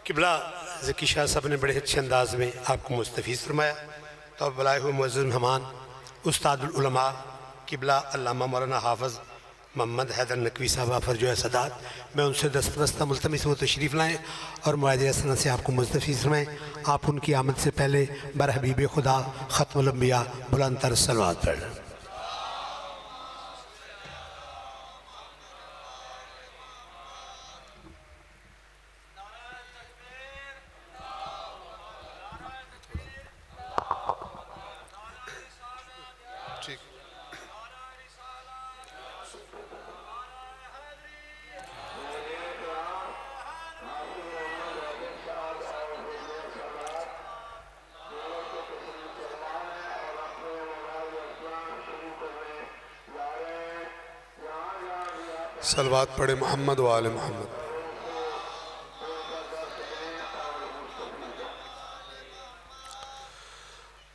قبلہ ذکی شاہ صاحب نے بڑے اچھے انداز میں آپ کو مستفیض فرمایا۔ تو اب بلائے ہوئے معزز مہمان استاد العلماء قبلہ علامہ مولانا حافظ محمد حیدر نقوی صاحبہ پر جو ہے سداد، میں ان سے دستبستہ ملتمس وہ تشریف لائیں اور معاہدہ حسنہ سے آپ کو مستفیض فرمائیں۔ آپ ان کی آمد سے پہلے برحبیب خدا ختم الانبیاء بلند تر صلوات پڑھ لیں۔ صلوات پڑھے محمد و آل محمد۔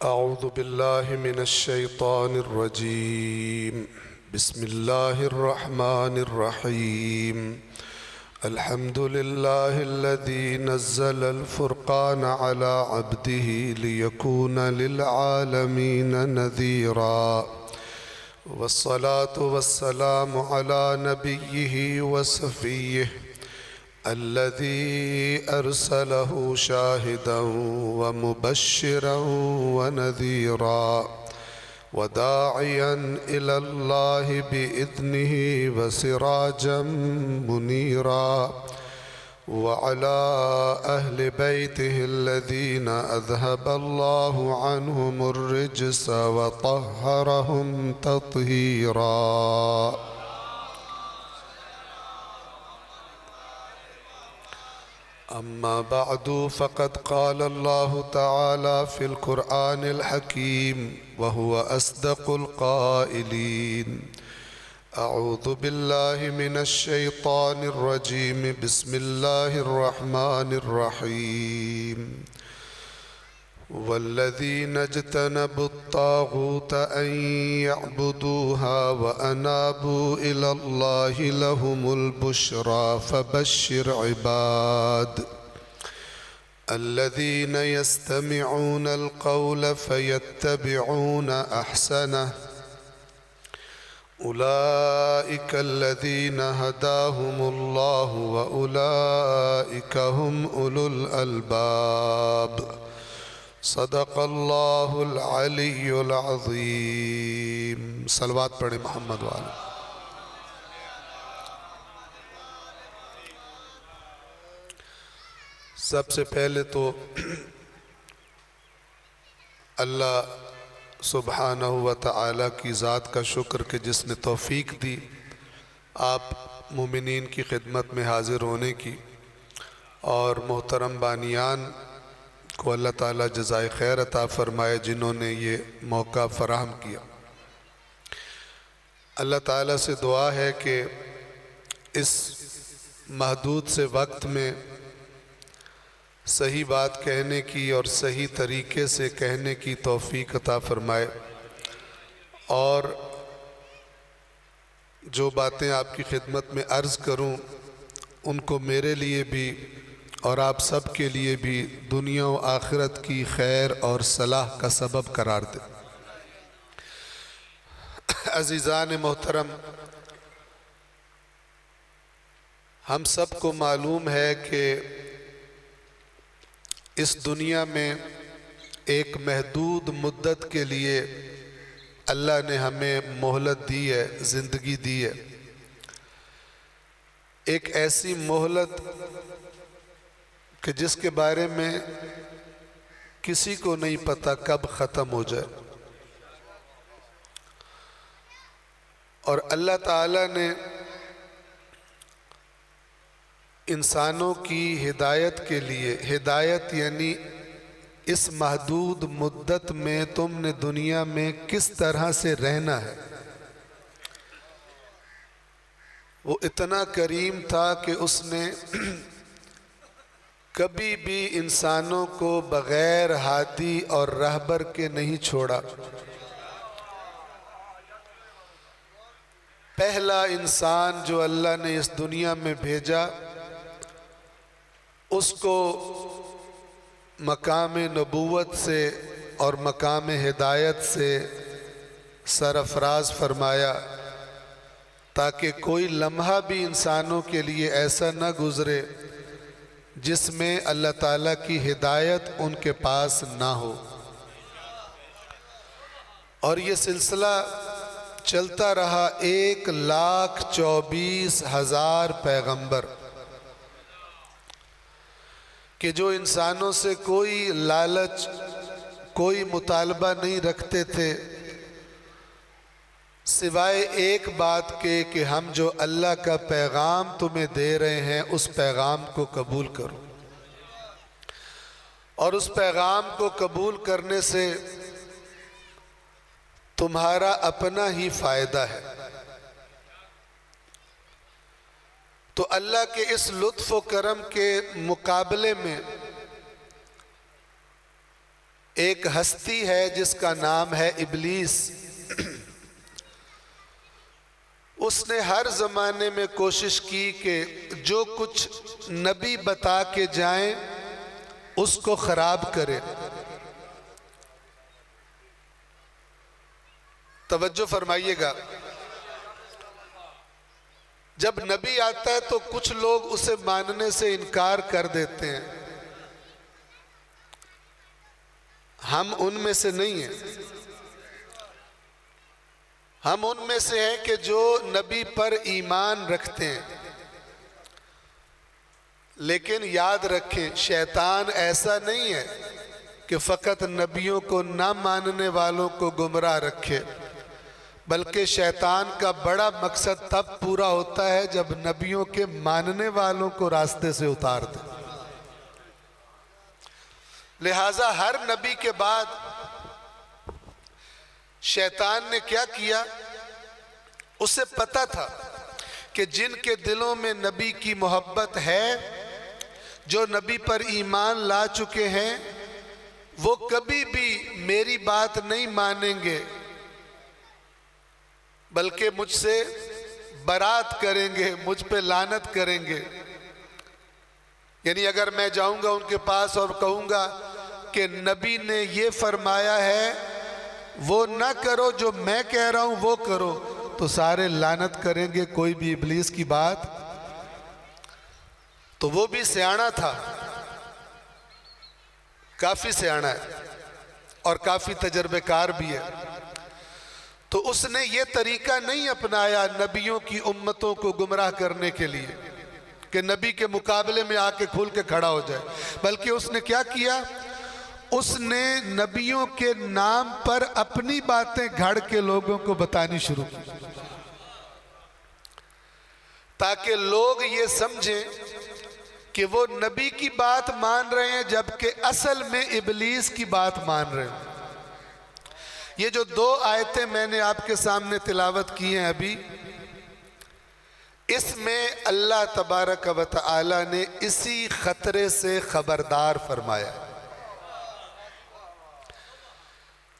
اعوذ باللہ من الشیطان الرجیم، بسم اللہ الرحمن الرحیم۔ الحمد للہ الذی نزل الفرقان علی عبدہ لیکون للعالمین نذیرا، والصلاة والسلام على نبيه وصفيه الذي أرسله شاهدا ومبشرا ونذيرا وداعيا إلى الله بإذنه وسراجا منيرا، وعلى أهل بيته الذين أذهب الله عنهم الرجس وطهرهم تطهيرا۔ أما بعد، فقد قال الله تعالى في القرآن الحكيم وهو أصدق القائلين: اعوذ باللہ من الشیطان الرجیم، بسم اللہ الرحمن الرحیم۔ والذین اجتنبوا الطاغوت ان یعبدوها وانابوا الی اللہ لهم البشری فبشر عباد الذین یستمعون القول فیتبعون احسنہ، اولئک الذین ہداہم اللہ واولئک ہم اولو الالباب۔ صدق اللہ العلی العظیم۔ صلوات پڑھیں محمد والے۔ سب سے پہلے تو اللہ سبحانہ و تعالیٰ کی ذات کا شکر کہ جس نے توفیق دی آپ مومنین کی خدمت میں حاضر ہونے کی، اور محترم بانیان کو اللہ تعالیٰ جزائے خیر عطا فرمائے جنہوں نے یہ موقع فراہم کیا۔ اللہ تعالیٰ سے دعا ہے کہ اس محدود سے وقت میں صحیح بات کہنے کی اور صحیح طریقے سے کہنے کی توفیق عطا فرمائے، اور جو باتیں آپ کی خدمت میں عرض کروں ان کو میرے لیے بھی اور آپ سب کے لیے بھی دنیا و آخرت کی خیر اور صلاح کا سبب قرار دے۔ عزیزان محترم، ہم سب کو معلوم ہے کہ اس دنیا میں ایک محدود مدت کے لیے اللہ نے ہمیں مہلت دی ہے، زندگی دی ہے۔ ایک ایسی مہلت کہ جس کے بارے میں کسی کو نہیں پتہ کب ختم ہو جائے، اور اللہ تعالیٰ نے انسانوں کی ہدایت کے لیے، ہدایت یعنی اس محدود مدت میں تم نے دنیا میں کس طرح سے رہنا ہے، وہ اتنا کریم تھا کہ اس نے کبھی بھی انسانوں کو بغیر ہادی اور رہبر کے نہیں چھوڑا۔ پہلا انسان جو اللہ نے اس دنیا میں بھیجا اس کو مقام نبوت سے اور مقام ہدایت سے سرفراز فرمایا تاکہ کوئی لمحہ بھی انسانوں کے لیے ایسا نہ گزرے جس میں اللہ تعالیٰ کی ہدایت ان کے پاس نہ ہو۔ اور یہ سلسلہ چلتا رہا 1,24,000 پیغمبر کہ جو انسانوں سے کوئی لالچ کوئی مطالبہ نہیں رکھتے تھے سوائے ایک بات کے کہ ہم جو اللہ کا پیغام تمہیں دے رہے ہیں اس پیغام کو قبول کرو، اور اس پیغام کو قبول کرنے سے تمہارا اپنا ہی فائدہ ہے۔ تو اللہ کے اس لطف و کرم کے مقابلے میں ایک ہستی ہے جس کا نام ہے ابلیس۔ اس نے ہر زمانے میں کوشش کی کہ جو کچھ نبی بتا کے جائیں اس کو خراب کرے۔ توجہ فرمائیے گا، جب نبی آتا ہے تو کچھ لوگ اسے ماننے سے انکار کر دیتے ہیں، ہم ان میں سے نہیں ہیں۔ ہم ان میں سے ہیں کہ جو نبی پر ایمان رکھتے ہیں، لیکن یاد رکھیں شیطان ایسا نہیں ہے کہ فقط نبیوں کو نہ ماننے والوں کو گمراہ رکھے، بلکہ شیطان کا بڑا مقصد تب پورا ہوتا ہے جب نبیوں کے ماننے والوں کو راستے سے اتار دے۔ لہٰذا ہر نبی کے بعد شیطان نے کیا کیا؟ اسے پتا تھا کہ جن کے دلوں میں نبی کی محبت ہے، جو نبی پر ایمان لا چکے ہیں، وہ کبھی بھی میری بات نہیں مانیں گے بلکہ مجھ سے برات کریں گے، مجھ پہ لعنت کریں گے۔ یعنی اگر میں جاؤں گا ان کے پاس اور کہوں گا کہ نبی نے یہ فرمایا ہے وہ نہ کرو، جو میں کہہ رہا ہوں وہ کرو، تو سارے لعنت کریں گے، کوئی بھی ابلیس کی بات۔ تو وہ بھی سیاںا تھا، کافی سیاںا ہے اور کافی تجربے کار بھی ہے، تو اس نے یہ طریقہ نہیں اپنایا نبیوں کی امتوں کو گمراہ کرنے کے لیے کہ نبی کے مقابلے میں آ کے کھل کے کھڑا ہو جائے، بلکہ اس نے کیا کیا؟ اس نے نبیوں کے نام پر اپنی باتیں گھڑ کے لوگوں کو بتانی شروع کی تاکہ لوگ یہ سمجھیں کہ وہ نبی کی بات مان رہے ہیں جبکہ اصل میں ابلیس کی بات مان رہے ہیں۔ یہ جو 2 آیتیں میں نے آپ کے سامنے تلاوت کی ہیں ابھی، اس میں اللہ تبارک و تعالی نے اسی خطرے سے خبردار فرمایا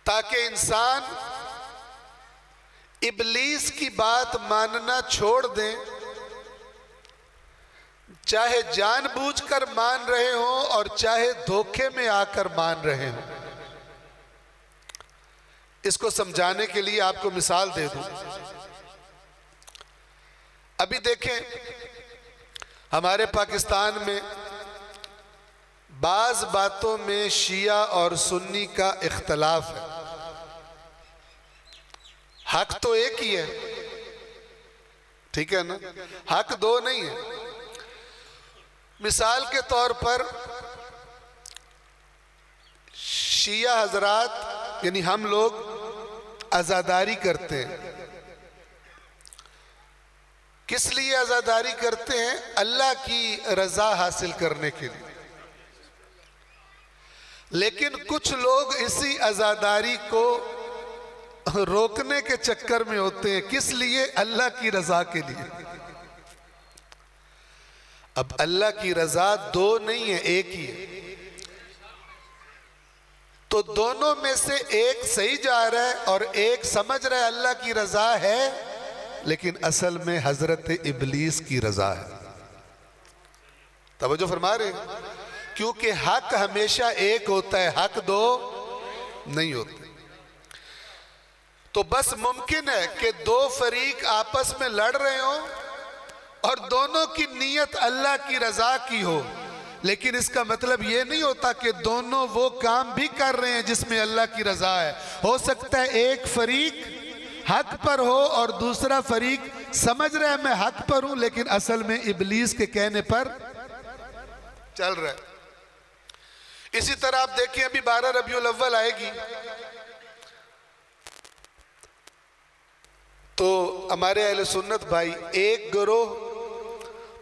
تاکہ انسان ابلیس کی بات ماننا چھوڑ دیں، چاہے جان بوجھ کر مان رہے ہوں اور چاہے دھوکے میں آ کر مان رہے ہوں۔ اس کو سمجھانے کے لیے آپ کو مثال دے دوں۔ ابھی دیکھیں ہمارے پاکستان میں بعض باتوں میں شیعہ اور سنی کا اختلاف ہے، حق تو ایک ہی ہے، ٹھیک ہے نا، حق 2 نہیں ہے۔ مثال کے طور پر شیعہ حضرات یعنی ہم لوگ عزاداری کرتے ہیں۔ کس لیے عزاداری کرتے ہیں؟ اللہ کی رضا حاصل کرنے کے لیے۔ لیکن کچھ لوگ اسی عزاداری کو روکنے کے چکر میں ہوتے ہیں۔ کس لیے؟ اللہ کی رضا کے لیے۔ اب اللہ کی رضا 2 نہیں ہے، ایک ہی ہے، تو دونوں میں سے ایک صحیح جا رہا ہے اور ایک سمجھ رہا ہے اللہ کی رضا ہے، لیکن اصل میں حضرت ابلیس کی رضا ہے۔ توجہ فرما رہے ہیں؟ کیونکہ حق ہمیشہ ایک ہوتا ہے، حق دو نہیں ہوتے۔ تو بس ممکن ہے کہ دو فریق آپس میں لڑ رہے ہوں اور دونوں کی نیت اللہ کی رضا کی ہو، لیکن اس کا مطلب یہ نہیں ہوتا کہ دونوں وہ کام بھی کر رہے ہیں جس میں اللہ کی رضا ہے۔ ہو سکتا ہے ایک فریق حق پر ہو اور دوسرا فریق سمجھ رہے ہیں میں حق پر ہوں، لیکن اصل میں ابلیس کے کہنے پر چل رہا ہے۔ اسی طرح آپ دیکھیں ابھی 12 ربیع الاول آئے گی تو ہمارے اہل سنت بھائی ایک گروہ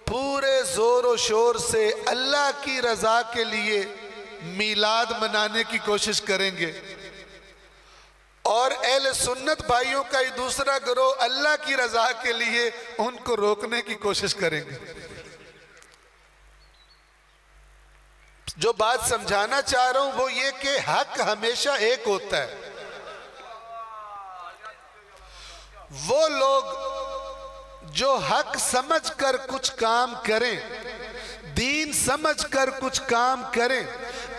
پورے زور و شور سے اللہ کی رضا کے لیے میلاد منانے کی کوشش کریں گے، اور اہل سنت بھائیوں کا ایک دوسرا گروہ اللہ کی رضا کے لیے ان کو روکنے کی کوشش کریں گے۔ جو بات سمجھانا چاہ رہا ہوں وہ یہ کہ حق ہمیشہ ایک ہوتا ہے۔ وہ لوگ جو حق سمجھ کر کچھ کام کریں، دین سمجھ کر کچھ کام کریں،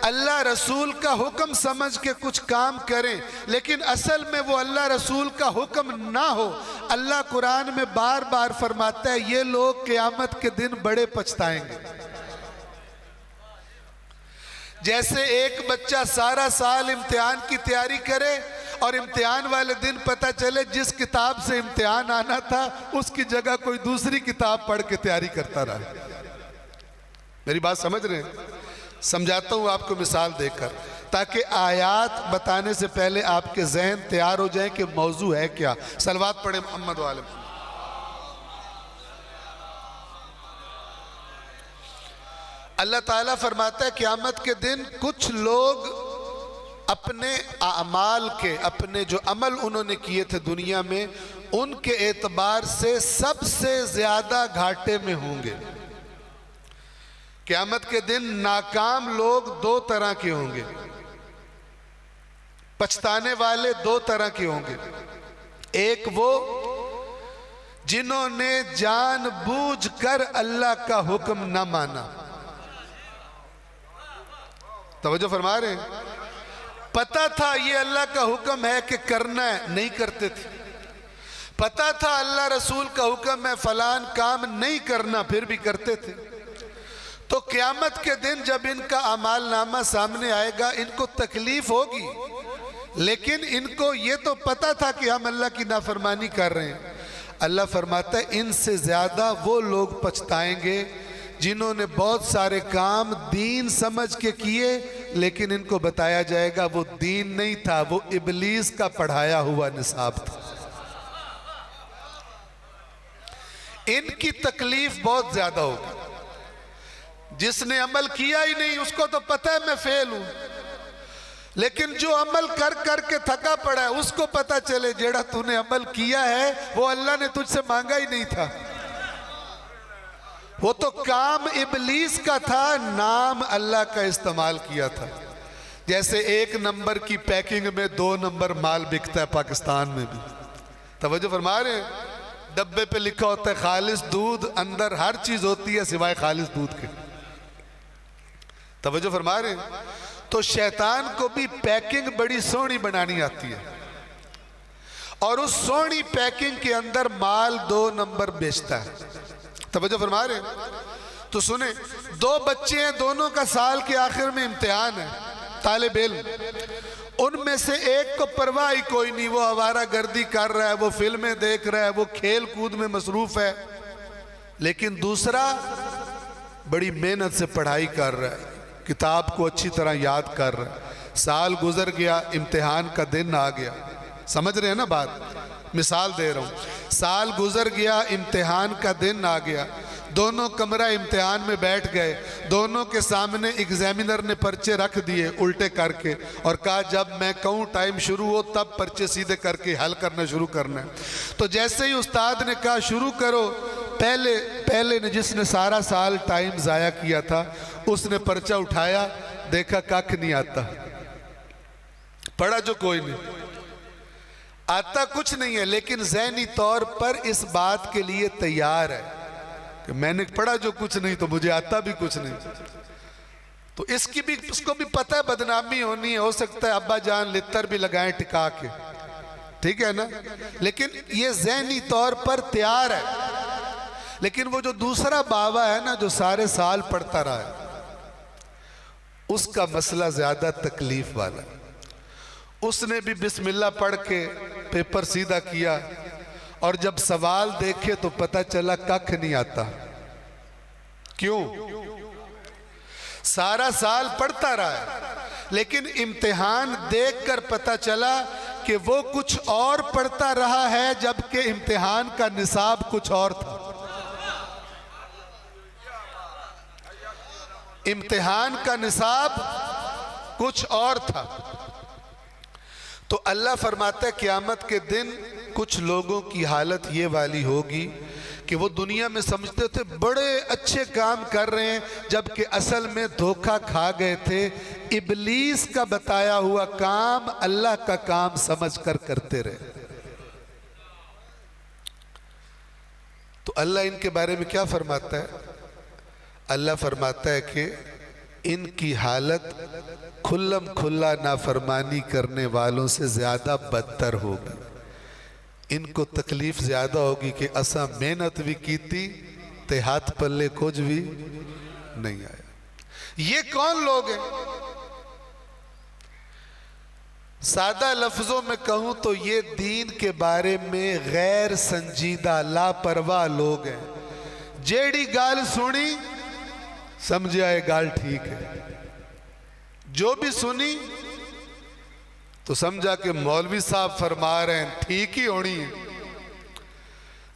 اللہ رسول کا حکم سمجھ کے کچھ کام کریں، لیکن اصل میں وہ اللہ رسول کا حکم نہ ہو، اللہ قرآن میں بار بار فرماتا ہے یہ لوگ قیامت کے دن بڑے پچھتائیں گے۔ جیسے ایک بچہ سارا سال امتحان کی تیاری کرے اور امتحان والے دن پتہ چلے جس کتاب سے امتحان آنا تھا اس کی جگہ کوئی دوسری کتاب پڑھ کے تیاری کرتا رہا۔ میری بات سمجھ رہے ہیں؟ سمجھاتا ہوں آپ کو مثال دے کر، تاکہ آیات بتانے سے پہلے آپ کے ذہن تیار ہو جائیں کہ موضوع ہے کیا۔ صلوات پڑھیں محمد و آل محمد۔ اللہ تعالیٰ فرماتا ہے قیامت کے دن کچھ لوگ اپنے اعمال کے، اپنے جو عمل انہوں نے کیے تھے دنیا میں، ان کے اعتبار سے سب سے زیادہ گھاٹے میں ہوں گے۔ قیامت کے دن ناکام لوگ دو طرح کے ہوں گے، پچھتانے والے دو طرح کے ہوں گے۔ ایک وہ جنہوں نے جان بوجھ کر اللہ کا حکم نہ مانا۔ توجہ فرما رہے ہیں؟ پتہ تھا یہ اللہ کا حکم ہے کہ کرنا ہے، نہیں کرتے تھے۔ پتہ تھا اللہ رسول کا حکم ہے فلان کام نہیں کرنا، پھر بھی کرتے تھے۔ تو قیامت کے دن جب ان کا اعمال نامہ سامنے آئے گا ان کو تکلیف ہوگی، لیکن ان کو یہ تو پتہ تھا کہ ہم اللہ کی نافرمانی کر رہے ہیں۔ اللہ فرماتا ہے ان سے زیادہ وہ لوگ پچھتائیں گے جنہوں نے بہت سارے کام دین سمجھ کے کیے، لیکن ان کو بتایا جائے گا وہ دین نہیں تھا، وہ ابلیس کا پڑھایا ہوا نصاب تھا۔ ان کی تکلیف بہت زیادہ ہوگی۔ جس نے عمل کیا ہی نہیں اس کو تو پتہ ہے میں فیل ہوں، لیکن جو عمل کر کر کے تھکا پڑا ہے اس کو پتہ چلے جیڑا تو نے عمل کیا ہے وہ اللہ نے تجھ سے مانگا ہی نہیں تھا، وہ تو کام ابلیس کا تھا، نام اللہ کا استعمال کیا تھا۔ جیسے 1 نمبر کی پیکنگ میں 2 نمبر مال بکتا ہے پاکستان میں بھی۔ توجہ فرما رہے ہیں؟ ڈبے پہ لکھا ہوتا ہے خالص دودھ، اندر ہر چیز ہوتی ہے سوائے خالص دودھ کے۔ توجہ فرما رہے ہیں؟ تو شیطان کو بھی پیکنگ بڑی سونی بنانی آتی ہے، اور اس سونی پیکنگ کے اندر مال 2 نمبر بیچتا ہے۔ توجہ فرما رہے ہیں؟ تو سنیں، 2 بچے ہیں، دونوں کا سال کے آخر میں امتحان ہے، طالب علم۔ ان میں سے ایک کو پرواہ ہی کوئی نہیں، وہ آوارہ گردی کر رہا ہے، وہ فلمیں دیکھ رہا ہے، وہ کھیل کود میں مصروف ہے، لیکن دوسرا بڑی محنت سے پڑھائی کر رہا ہے، کتاب کو اچھی طرح یاد کر رہا ہے۔ سال گزر گیا، امتحان کا دن آ گیا۔ سمجھ رہے ہیں نا بات؟ مثال دے رہا ہوں۔ سال گزر گیا، امتحان کا دن آ گیا، دونوں کمرہ امتحان میں بیٹھ گئے، دونوں کے سامنے ایگزامینر نے پرچے رکھ دیے الٹے کر کے، اور کہا جب میں کہوں ٹائم شروع ہو تب پرچے سیدھے کر کے حل کرنا شروع کرنا ہے۔ تو جیسے ہی استاد نے کہا شروع کرو، پہلے نے جس نے سارا سال ٹائم ضائع کیا تھا اس نے پرچہ اٹھایا، دیکھا کاکھ نہیں آتا، پڑھا جو کوئی نہیں، آتا کچھ نہیں ہے، لیکن ذہنی طور پر اس بات کے لیے تیار ہے کہ میں نے پڑھا جو کچھ نہیں تو مجھے آتا بھی کچھ نہیں. تو اس کو بھی پتہ ہے بدنامی ہونی ہے، ہو سکتا ہے ابا جان لتر بھی لگائیں ٹکا کے، ٹھیک ہے نا، لیکن یہ ذہنی طور پر تیار ہے. لیکن وہ جو دوسرا بابا ہے نا جو سارے سال پڑھتا رہا ہے، اس کا مسئلہ زیادہ تکلیف والا. اس نے بھی بسم اللہ پڑھ کے پیپر سیدھا کیا، اور جب سوال دیکھے تو پتہ چلا ککھ نہیں آتا. کیوں؟ سارا سال پڑھتا رہا ہے، لیکن امتحان دیکھ کر پتہ چلا کہ وہ کچھ اور پڑھتا رہا ہے جبکہ امتحان کا نصاب کچھ اور تھا. امتحان کا نصاب کچھ اور تھا. تو اللہ فرماتا ہے قیامت کے دن کچھ لوگوں کی حالت یہ والی ہوگی کہ وہ دنیا میں سمجھتے تھے بڑے اچھے کام کر رہے ہیں، جبکہ اصل میں دھوکہ کھا گئے تھے. ابلیس کا بتایا ہوا کام اللہ کا کام سمجھ کر کرتے رہے. تو اللہ ان کے بارے میں کیا فرماتا ہے؟ اللہ فرماتا ہے کہ ان کی حالت کھلم کھلا نافرمانی کرنے والوں سے زیادہ بدتر ہوگی. ان کو تکلیف زیادہ ہوگی کہ اساں محنت بھی کیتی تے ہاتھ پلے کچھ بھی نہیں آیا. یہ کون لوگ ہیں؟ سادہ لفظوں میں کہوں تو یہ دین کے بارے میں غیر سنجیدہ لاپرواہ لوگ ہیں. جیڑی گال سنی سمجھے آئے گال ٹھیک ہے، جو بھی سنی تو سمجھا کہ مولوی صاحب فرما رہے ہیں ٹھیک ہی ہونی ہے،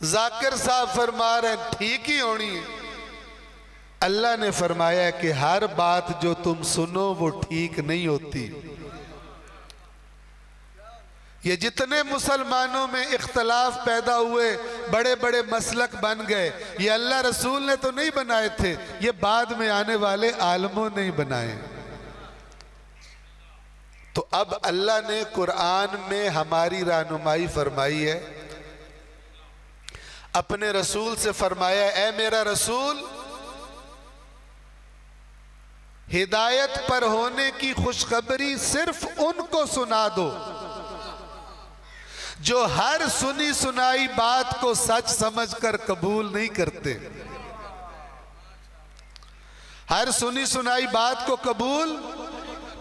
ذاکر صاحب فرما رہے ہیں ٹھیک ہی ہونی ہے. اللہ نے فرمایا کہ ہر بات جو تم سنو وہ ٹھیک نہیں ہوتی. یہ جتنے مسلمانوں میں اختلاف پیدا ہوئے، بڑے بڑے مسلک بن گئے، یہ اللہ رسول نے تو نہیں بنائے تھے، یہ بعد میں آنے والے عالموں نے ہی بنائے. تو اب اللہ نے قرآن میں ہماری رہنمائی فرمائی ہے، اپنے رسول سے فرمایا اے میرا رسول، ہدایت پر ہونے کی خوشخبری صرف ان کو سنا دو جو ہر سنی سنائی بات کو سچ سمجھ کر قبول نہیں کرتے. ہر سنی سنائی بات کو قبول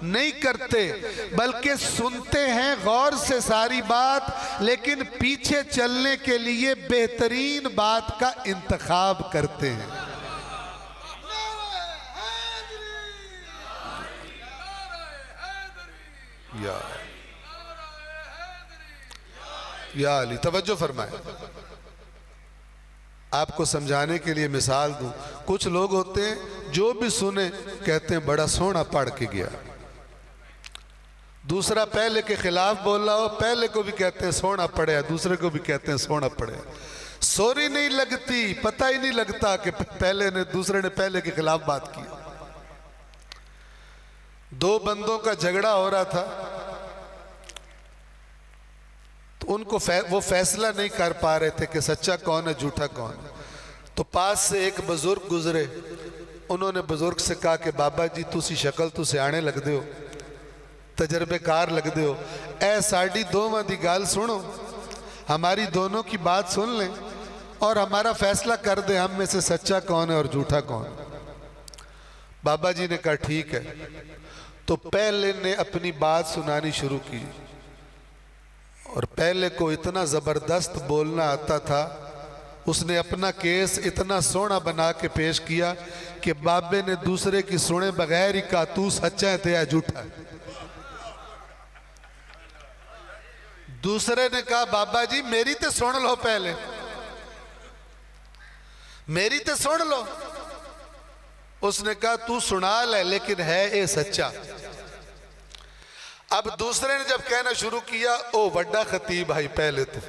نہیں کرتے، بلکہ سنتے ہیں غور سے ساری بات، لیکن پیچھے چلنے کے لیے بہترین بات کا انتخاب کرتے ہیں. یا علی توجہ فرمائے. آپ کو سمجھانے کے لیے مثال دوں، کچھ لوگ ہوتے ہیں جو بھی سنے کہتے ہیں بڑا سونا پڑھ کے گیا. دوسرا پہلے کے خلاف بول رہا ہو، پہلے کو بھی کہتے ہیں سونا پڑھیا، دوسرے کو بھی کہتے ہیں سونا پڑھیا. سوری نہیں لگتی، پتہ ہی نہیں لگتا کہ دوسرے نے پہلے کے خلاف بات کی. دو بندوں کا جھگڑا ہو رہا تھا تو ان کو وہ فیصلہ نہیں کر پا رہے تھے کہ سچا کون ہے جھوٹا کون ہے. تو پاس سے ایک بزرگ گزرے، انہوں نے بزرگ سے کہا کہ بابا جی تسی شکل تو سیانے لگ دے ہو، تجربے کار لگ دے ہو، اے ساڑی دوواں دی گال سنو، ہماری دونوں کی بات سن لیں اور ہمارا فیصلہ کر دیں ہم میں سے سچا کون ہے اور جھوٹا کون. بابا جی نے کہا ٹھیک ہے. تو پہلے نے اپنی بات سنانی شروع کی، اور پہلے کو اتنا زبردست بولنا آتا تھا، اس نے اپنا کیس اتنا سونا بنا کے پیش کیا کہ بابے نے دوسرے کی سنے بغیر ہی کہا تو سچا ہے یا جھوٹا ہے. دوسرے نے کہا بابا جی میری تے سن لو، پہلے میری تے سن لو. اس نے کہا تو سنا لے لیکن ہے اے سچا. اب دوسرے نے جب کہنا شروع کیا او وڈا خطیب بھائی پہلے تو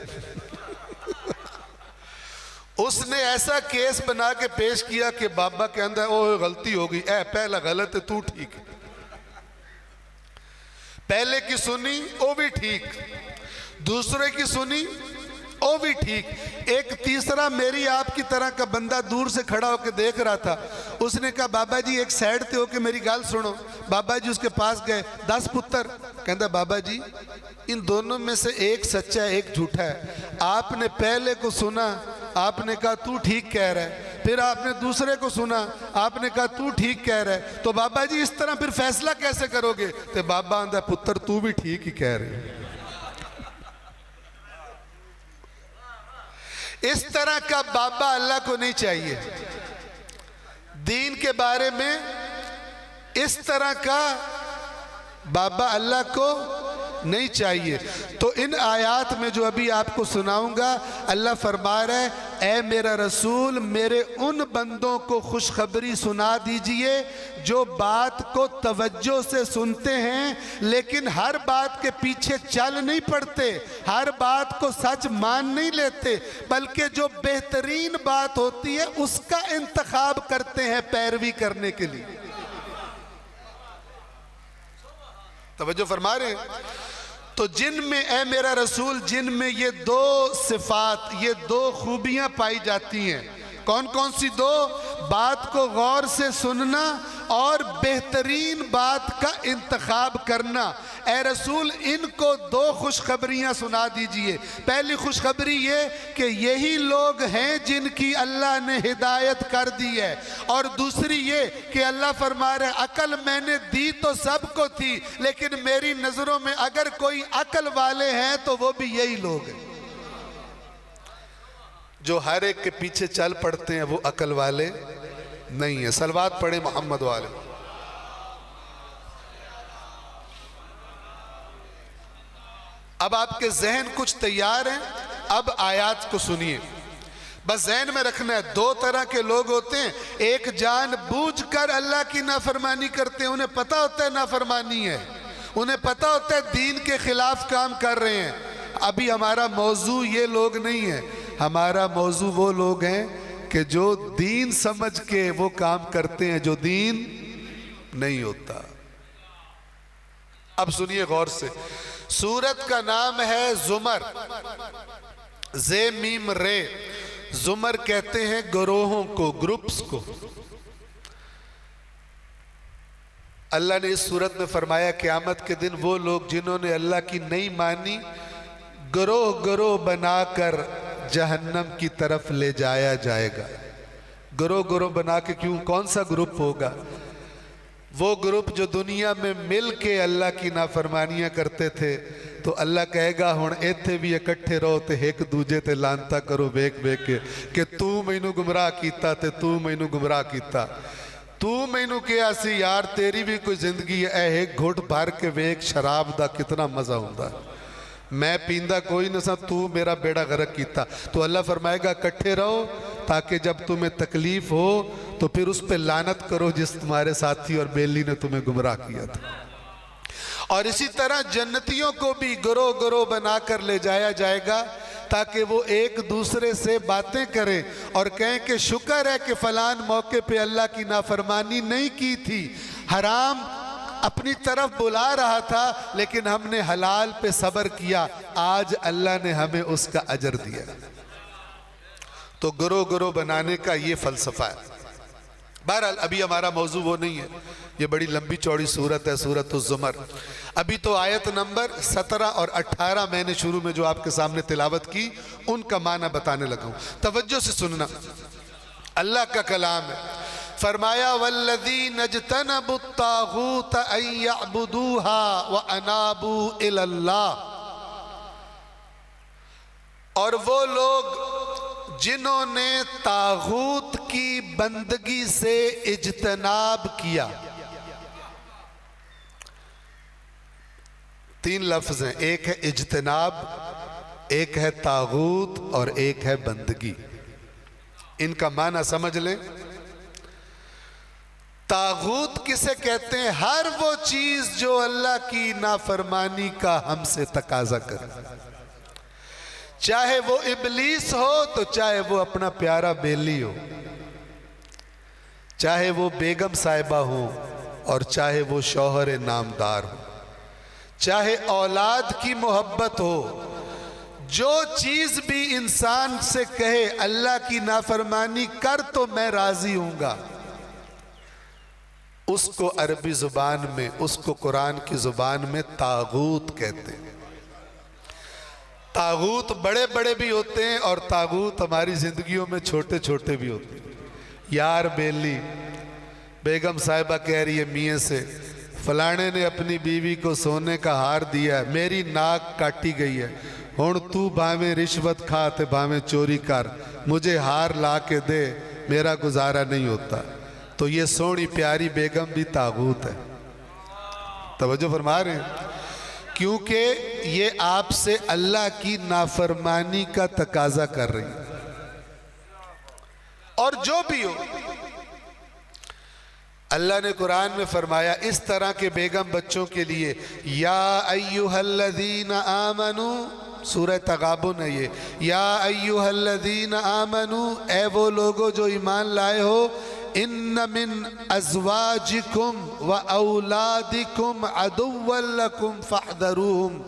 اس نے ایسا کیس بنا کے پیش کیا کہ بابا کے اندر او غلطی ہو گئی، اے پہلا غلط ہے تو ٹھیک ہے. پہلے کی سنی او بھی ٹھیک، دوسرے کی سنی او وہ بھی ٹھیک. ایک تیسرا میری آپ کی طرح کا بندہ دور سے کھڑا ہو کے دیکھ رہا تھا. اس نے کہا بابا جی ایک سائڈ تے ہو کے میری گال سنو. بابا جی اس کے پاس گئے. 10 پتر. کہندا بابا جی ان دونوں میں سے ایک سچا ہے ایک جھوٹا ہے. آپ نے پہلے کو سنا, آپ نے کہا تو ٹھیک کہہ رہا ہے. پھر آپ نے دوسرے کو سنا, آپ نے کہا تو ٹھیک کہہ رہا ہے. تو بابا جی اس طرح پھر فیصلہ کیسے کرو گے؟ تو بابا آندہ پتر تو بھی ٹھیک ہی کہہ رہے ہیں. اس طرح کا بابا اللہ کو نہیں چاہیے. دین کے بارے میں اس طرح کا بابا اللہ کو نہیں چاہیے. تو ان آیات میں جو ابھی آپ کو سناؤں گا, اللہ فرما رہا ہے اے میرا رسول میرے ان بندوں کو خوشخبری سنا دیجئے جو بات کو توجہ سے سنتے ہیں لیکن ہر بات کے پیچھے چل نہیں پڑتے, ہر بات کو سچ مان نہیں لیتے, بلکہ جو بہترین بات ہوتی ہے اس کا انتخاب کرتے ہیں پیروی کرنے کے لیے. توجہ فرما رہے ہیں. تو جن میں اے میرا رسول جن میں یہ 2 صفات, یہ 2 خوبیاں پائی جاتی ہیں. کون کون سی 2؟ بات کو غور سے سننا اور بہترین بات کا انتخاب کرنا. اے رسول ان کو 2 خوشخبریاں سنا دیجئے. پہلی خوشخبری یہ کہ یہی لوگ ہیں جن کی اللہ نے ہدایت کر دی ہے, اور دوسری یہ کہ اللہ فرما رہے عقل میں نے دی تو سب کو تھی لیکن میری نظروں میں اگر کوئی عقل والے ہیں تو وہ بھی یہی لوگ ہیں. جو ہر ایک کے پیچھے چل پڑتے ہیں وہ عقل والے نہیں ہیں. صلوات پڑھیں محمد والے. اب آپ کے ذہن کچھ تیار ہیں, اب آیات کو سنیے. بس ذہن میں رکھنا ہے 2 طرح کے لوگ ہوتے ہیں. ایک جان بوجھ کر اللہ کی نافرمانی کرتے ہیں, انہیں پتہ ہوتا ہے نافرمانی ہے, انہیں پتہ ہوتا ہے دین کے خلاف کام کر رہے ہیں. ابھی ہمارا موضوع یہ لوگ نہیں ہے, ہمارا موضوع وہ لوگ ہیں کہ جو دین سمجھ کے وہ کام کرتے ہیں جو دین نہیں ہوتا. اب سنیے غور سے. سورت کا نام ہے زمر, زے میم رے. زمر کہتے ہیں گروہوں کو, گروپس کو. اللہ نے اس سورت میں فرمایا قیامت کے دن وہ لوگ جنہوں نے اللہ کی نہیں مانی گروہ گروہ بنا کر جہنم کی طرف لے جایا جائے گا. گروہ گروہ بنا کے کیوں؟ کون سا گروپ ہوگا؟ وہ گروپ جو دنیا میں مل کے اللہ کی نافرمانیاں کرتے تھے. تو اللہ کہے گا ہن ایتھے بھی اکٹھے رہو تے ایک دوجے تے لانتا کرو بیک بیک کے کہ تو مینوں گمراہ کیتا تے تو مینوں گمراہ کیتا. تو مینوں کیا سی یار تیری بھی کوئی زندگی ہے, اے ایک گھٹ بھر کے ویک شراب دا کتنا مزہ ہوندا, میں پیندہ کوئی نہ سا, تو میرا بیڑا غرق کیتا. تو اللہ فرمائے گا کٹھے رہو تاکہ جب تمہیں تکلیف ہو تو پھر اس پہ لعنت کرو جس تمہارے ساتھی اور بیلی نے تمہیں گمراہ کیا تھا. اور اسی طرح جنتیوں کو بھی گروہ گروہ بنا کر لے جایا جائے گا تاکہ وہ ایک دوسرے سے باتیں کریں اور کہیں کہ شکر ہے کہ فلان موقع پہ اللہ کی نافرمانی نہیں کی تھی, حرام اپنی طرف بلا رہا تھا لیکن ہم نے حلال پہ صبر کیا, آج اللہ نے ہمیں اس کا اجر دیا. تو گروہ گروہ بنانے کا یہ فلسفہ ہے. بہرحال ابھی ہمارا موضوع وہ نہیں ہے, یہ بڑی لمبی چوڑی سورت ہے, سورت الزمر. ابھی تو آیت نمبر 17 اور 18 میں نے شروع میں جو آپ کے سامنے تلاوت کی ان کا معنی بتانے لگا ہوں. توجہ سے سننا, اللہ کا کلام ہے. فرمایا والذین اجتنبوا الطاغوت ان یعبدوها وانابوا الی اللہ. اور وہ لوگ جنہوں نے طاغوت کی بندگی سے اجتناب کیا. 3 لفظ ہیں, ایک ہے اجتناب, ایک ہے طاغوت اور ایک ہے بندگی. ان کا معنی سمجھ لیں. طاغوت کسے کہتے ہیں؟ ہر وہ چیز جو اللہ کی نافرمانی کا ہم سے تقاضا کرے, چاہے وہ ابلیس ہو تو چاہے وہ اپنا پیارا بیلی ہو, چاہے وہ بیگم صاحبہ ہو اور چاہے وہ شوہر نامدار ہو, چاہے اولاد کی محبت ہو, جو چیز بھی انسان سے کہے اللہ کی نافرمانی کر تو میں راضی ہوں گا، اس کو عربی زبان میں، اس کو قرآن کی زبان میں طاغوت کہتے ہیں۔ طاغوت بڑے بڑے بھی ہوتے ہیں اور طاغوت ہماری زندگیوں میں چھوٹے چھوٹے بھی ہوتے ہیں۔ یار بیلی، بیگم صاحبہ کہہ رہی ہے میاں سے، فلانے نے اپنی بیوی کو سونے کا ہار دیا ہے، میری ناک کاٹی گئی ہے، ہن تو بھاویں رشوت کھا تے بھاویں چوری کر، مجھے ہار لا کے دے، میرا گزارا نہیں ہوتا۔ تو یہ سونی پیاری بیگم بھی طاغوت ہے۔ توجہ فرما رہے ہیں؟ کیونکہ یہ آپ سے اللہ کی نافرمانی کا تقاضا کر رہی ہے۔ اور جو بھی ہو، اللہ نے قرآن میں فرمایا اس طرح کے بیگم بچوں کے لیے، یا ایہا الذین آمنو، سورہ تغابن ہے یہ، یا ایہا الذین آمنو، اے وہ لوگو جو ایمان لائے ہو، ان من ازواجکم و اولادکم عدوا لکم فاحذروہم،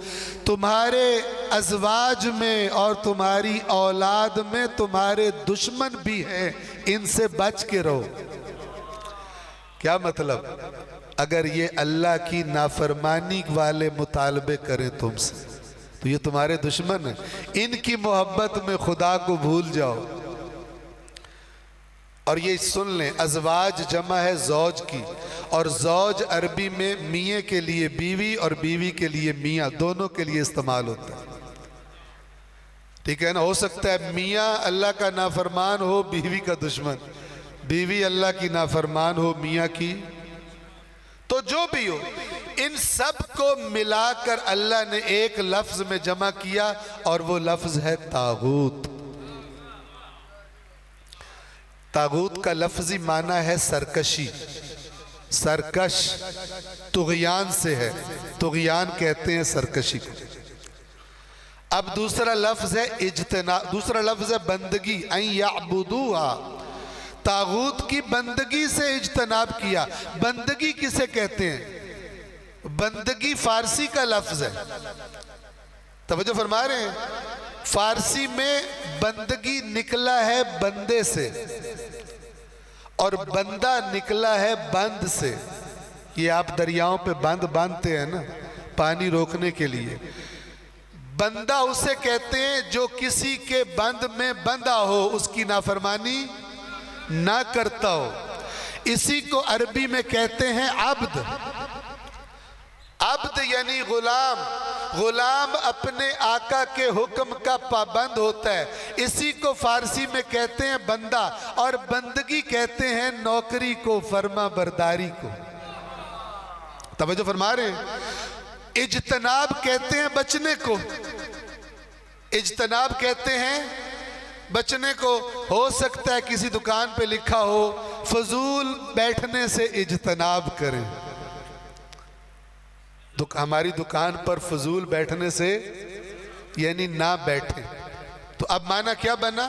تمہارے ازواج میں اور تمہاری اولاد میں تمہارے دشمن بھی ہیں، ان سے بچ کے رہو۔ کیا مطلب؟ اگر یہ اللہ کی نافرمانی والے مطالبے کریں تم سے تو یہ تمہارے دشمن ہیں، ان کی محبت میں خدا کو بھول جاؤ۔ اور یہ سن لیں، ازواج جمع ہے زوج کی، اور زوج عربی میں میاں کے لیے بیوی اور بیوی کے لیے میاں، دونوں کے لیے استعمال ہوتا ہے۔ ٹھیک ہے نا؟ ہو سکتا ہے میاں اللہ کا نافرمان ہو بیوی کا دشمن، بیوی اللہ کی نافرمان ہو میاں کی۔ تو جو بھی ہو، ان سب کو ملا کر اللہ نے ایک لفظ میں جمع کیا، اور وہ لفظ ہے طاغوت۔ طاغوت کا لفظی معنی ہے سرکشی، سرکش، طغیان سے ہے، طغیان کہتے ہیں سرکشی کو۔ اب دوسرا لفظ ہے اجتناب، دوسرا لفظ ہے بندگی، ان یعبدوہا، طاغوت کی بندگی سے اجتناب کیا۔ بندگی کسے کہتے ہیں؟ بندگی فارسی کا لفظ ہے، توجہ فرما رہے ہیں؟ فارسی میں بندگی نکلا ہے بندے سے، اور بندہ نکلا ہے بند سے۔ یہ آپ دریاؤں پہ بند باندھتے ہیں نا پانی روکنے کے لیے۔ بندہ اسے کہتے ہیں جو کسی کے بند میں بندہ ہو، اس کی نافرمانی نہ کرتا ہو۔ اسی کو عربی میں کہتے ہیں عبد۔ عبد یعنی غلام، غلام اپنے آقا کے حکم کا پابند ہوتا ہے، اسی کو فارسی میں کہتے ہیں بندہ، اور بندگی کہتے ہیں نوکری کو، فرما برداری کو۔ توجہ فرما رہے ہیں؟ اجتناب کہتے ہیں بچنے کو، اجتناب کہتے ہیں بچنے کو۔ ہو سکتا ہے کسی دکان پہ لکھا ہو فضول بیٹھنے سے اجتناب کریں، ہماری دکان پر فضول بیٹھنے سے یعنی نہ بیٹھیں۔ تو اب معنی کیا بنا؟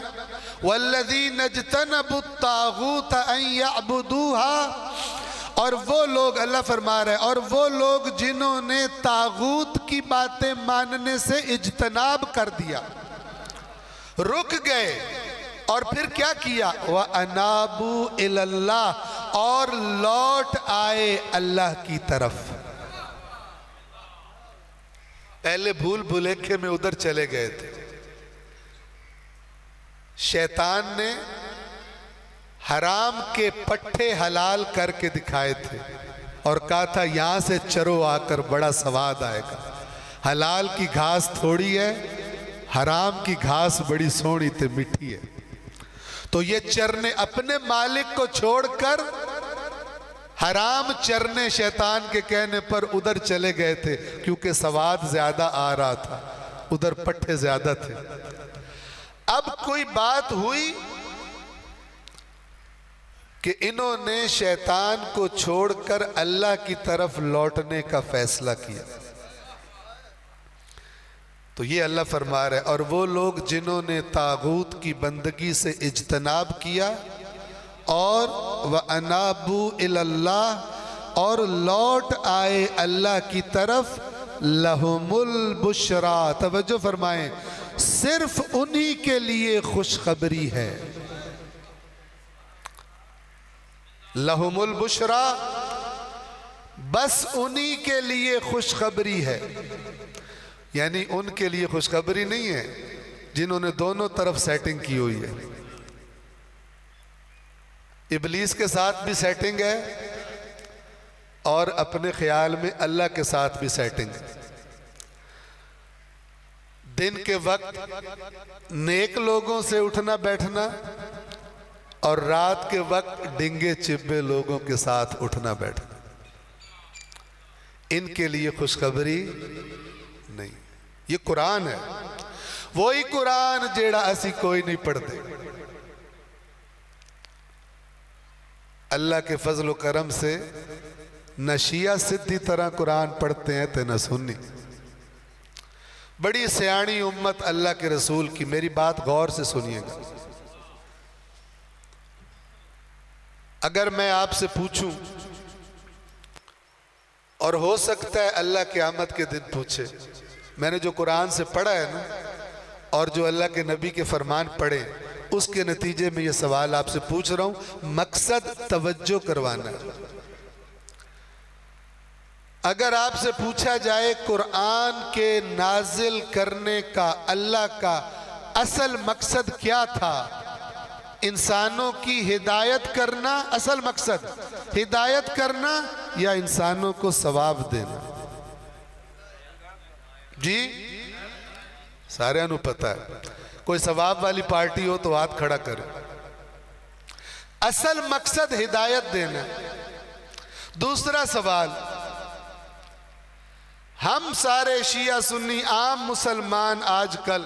وَالَّذِينَ اجْتَنَبُوا الطَّاغُوتَ أَن يَعْبُدُوهَا، اور وہ لوگ، اللہ فرما رہا ہے، اور وہ لوگ جنہوں نے طاغوت کی باتیں ماننے سے اجتناب کر دیا، رک گئے، اور پھر کیا کیا؟ وَأَنَابُوا إِلَى اللَّهِ، اور لوٹ آئے اللہ کی طرف۔ پہلے بھول بھلیکھے میں ادھر چلے گئے تھے، شیطان نے حرام کے پٹھے حلال کر کے دکھائے تھے اور کہا تھا یہاں سے چرو آ کر بڑا سواد آئے گا۔ حلال کی گھاس تھوڑی ہے، حرام کی گھاس بڑی سونی تے میٹھی ہے۔ تو یہ چرنے اپنے مالک کو چھوڑ کر حرام چرنے شیطان کے کہنے پر ادھر چلے گئے تھے، کیونکہ سواد زیادہ آ رہا تھا، ادھر پٹھے زیادہ تھے۔ اب کوئی بات ہوئی کہ انہوں نے شیطان کو چھوڑ کر اللہ کی طرف لوٹنے کا فیصلہ کیا، تو یہ اللہ فرما رہا ہے، اور وہ لوگ جنہوں نے طاغوت کی بندگی سے اجتناب کیا، اور وَأَنَابُوا إِلَى اللَّهِ، اور لوٹ آئے اللہ کی طرف، لَهُمُ الْبُشْرَى، توجہ فرمائیں، صرف انہی کے لیے خوشخبری ہے۔ لہم البشرا، بس انہی کے لیے خوشخبری ہے، یعنی ان کے لیے خوشخبری نہیں ہے جنہوں نے دونوں طرف سیٹنگ کی ہوئی ہے۔ ابلیس کے ساتھ بھی سیٹنگ ہے اور اپنے خیال میں اللہ کے ساتھ بھی سیٹنگ ہے۔ دن کے وقت نیک لوگوں سے اٹھنا بیٹھنا اور رات کے وقت ڈنگے چبے لوگوں کے ساتھ اٹھنا بیٹھنا، ان کے لیے خوشخبری نہیں۔ یہ قرآن ہے، وہی قرآن جیڑا اسی کوئی نہیں پڑھتے۔ اللہ کے فضل و کرم سے نہ شیعہ سدھی طرح قرآن پڑھتے ہیں تے نہ سنی۔ بڑی سیانی امت اللہ کے رسول کی، میری بات غور سے سنیے گا۔ اگر میں آپ سے پوچھوں، اور ہو سکتا ہے اللہ قیامت کے دن پوچھے، میں نے جو قرآن سے پڑھا ہے نا اور جو اللہ کے نبی کے فرمان پڑھے، اس کے نتیجے میں یہ سوال آپ سے پوچھ رہا ہوں، مقصد توجہ کروانا ہے۔ اگر آپ سے پوچھا جائے قرآن کے نازل کرنے کا اللہ کا اصل مقصد کیا تھا، انسانوں کی ہدایت کرنا اصل مقصد، ہدایت کرنا یا انسانوں کو ثواب دینا؟ جی سارے انہوں پتہ ہے، کوئی ثواب والی پارٹی ہو تو ہاتھ کھڑا کرے۔ اصل مقصد ہدایت دینا۔ دوسرا سوال، ہم سارے شیعہ سنی عام مسلمان آج کل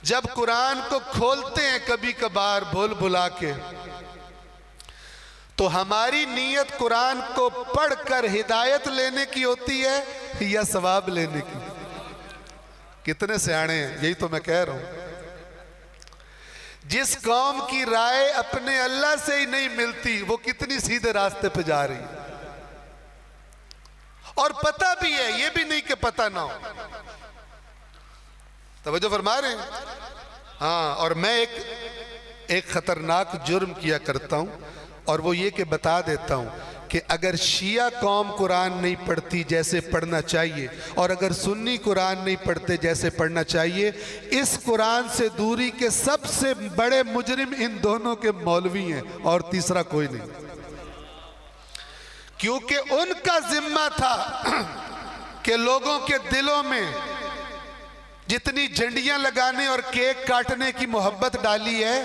جب قرآن کو کھولتے ہیں کبھی کبھار بھول بھلا کے، تو ہماری نیت قرآن کو پڑھ کر ہدایت لینے کی ہوتی ہے یا ثواب لینے کی؟ کتنے سیانے ہیں، یہی تو میں کہہ رہا ہوں۔ جس قوم کی رائے اپنے اللہ سے ہی نہیں ملتی، وہ کتنی سیدھے راستے پہ جا رہی ہے، اور پتہ بھی ہے، یہ بھی نہیں کہ پتہ نہ ہو۔ توجہ فرما رہے ہیں؟ ہاں، اور میں ایک خطرناک جرم کیا کرتا ہوں، اور وہ یہ کہ بتا دیتا ہوں کہ اگر شیعہ قوم قرآن نہیں پڑھتی جیسے پڑھنا چاہیے، اور اگر سنی قرآن نہیں پڑھتے جیسے پڑھنا چاہیے، اس قرآن سے دوری کے سب سے بڑے مجرم ان دونوں کے مولوی ہیں، اور تیسرا کوئی نہیں۔ کیونکہ ان کا ذمہ تھا کہ لوگوں کے دلوں میں جتنی جھنڈیاں لگانے اور کیک کاٹنے کی محبت ڈالی ہے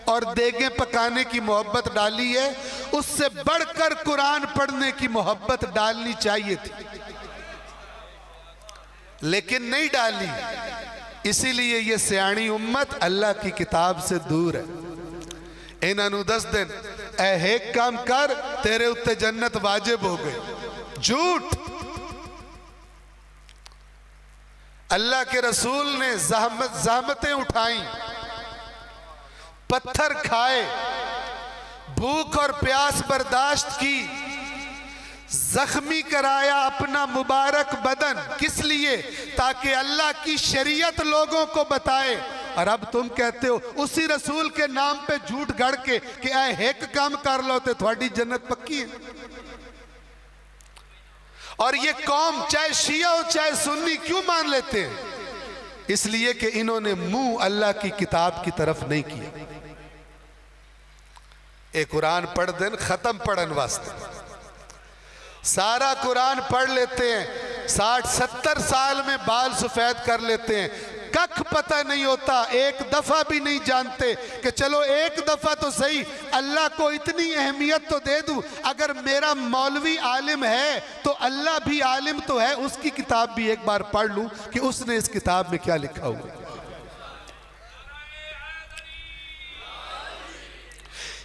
اور دیگیں پکانے کی محبت ڈالی ہے، اس سے بڑھ کر قرآن پڑھنے کی محبت ڈالنی چاہیے تھی، لیکن نہیں ڈالی۔ اسی لیے یہ سیانی امت اللہ کی کتاب سے دور ہے۔ انہاں نوں دس دن اے ایک کام کر، تیرے اتے جنت واجب ہو گئے، جھوٹ۔ اللہ کے رسول نے زحمتیں اٹھائیں، پتھر کھائے، بھوک اور پیاس برداشت کی، زخمی کرایا اپنا مبارک بدن، کس لیے؟ تاکہ اللہ کی شریعت لوگوں کو بتائے۔ اور اب تم کہتے ہو اسی رسول کے نام پہ جھوٹ گھڑ کے کہ اے ایک کام کر لو تے تھوڑی جنت پکی ہے۔ اور یہ قوم چاہے شیعہ ہو چاہے سنی کیوں مان لیتے ہیں؟ اس لیے کہ انہوں نے منہ اللہ کی کتاب کی طرف نہیں کیا۔ ایک قرآن پڑھ دیں ختم پڑھن واسطے، سارا قرآن پڑھ لیتے ہیں، 60-70 سال میں بال سفید کر لیتے ہیں، ککھ پتہ نہیں ہوتا، ایک دفعہ بھی نہیں جانتے کہ چلو ایک دفعہ تو صحیح اللہ کو اتنی اہمیت تو دے دوں، اگر میرا مولوی عالم ہے تو اللہ بھی عالم تو ہے، اس کی کتاب بھی ایک بار پڑھ لوں کہ اس نے اس کتاب میں کیا لکھا ہوا۔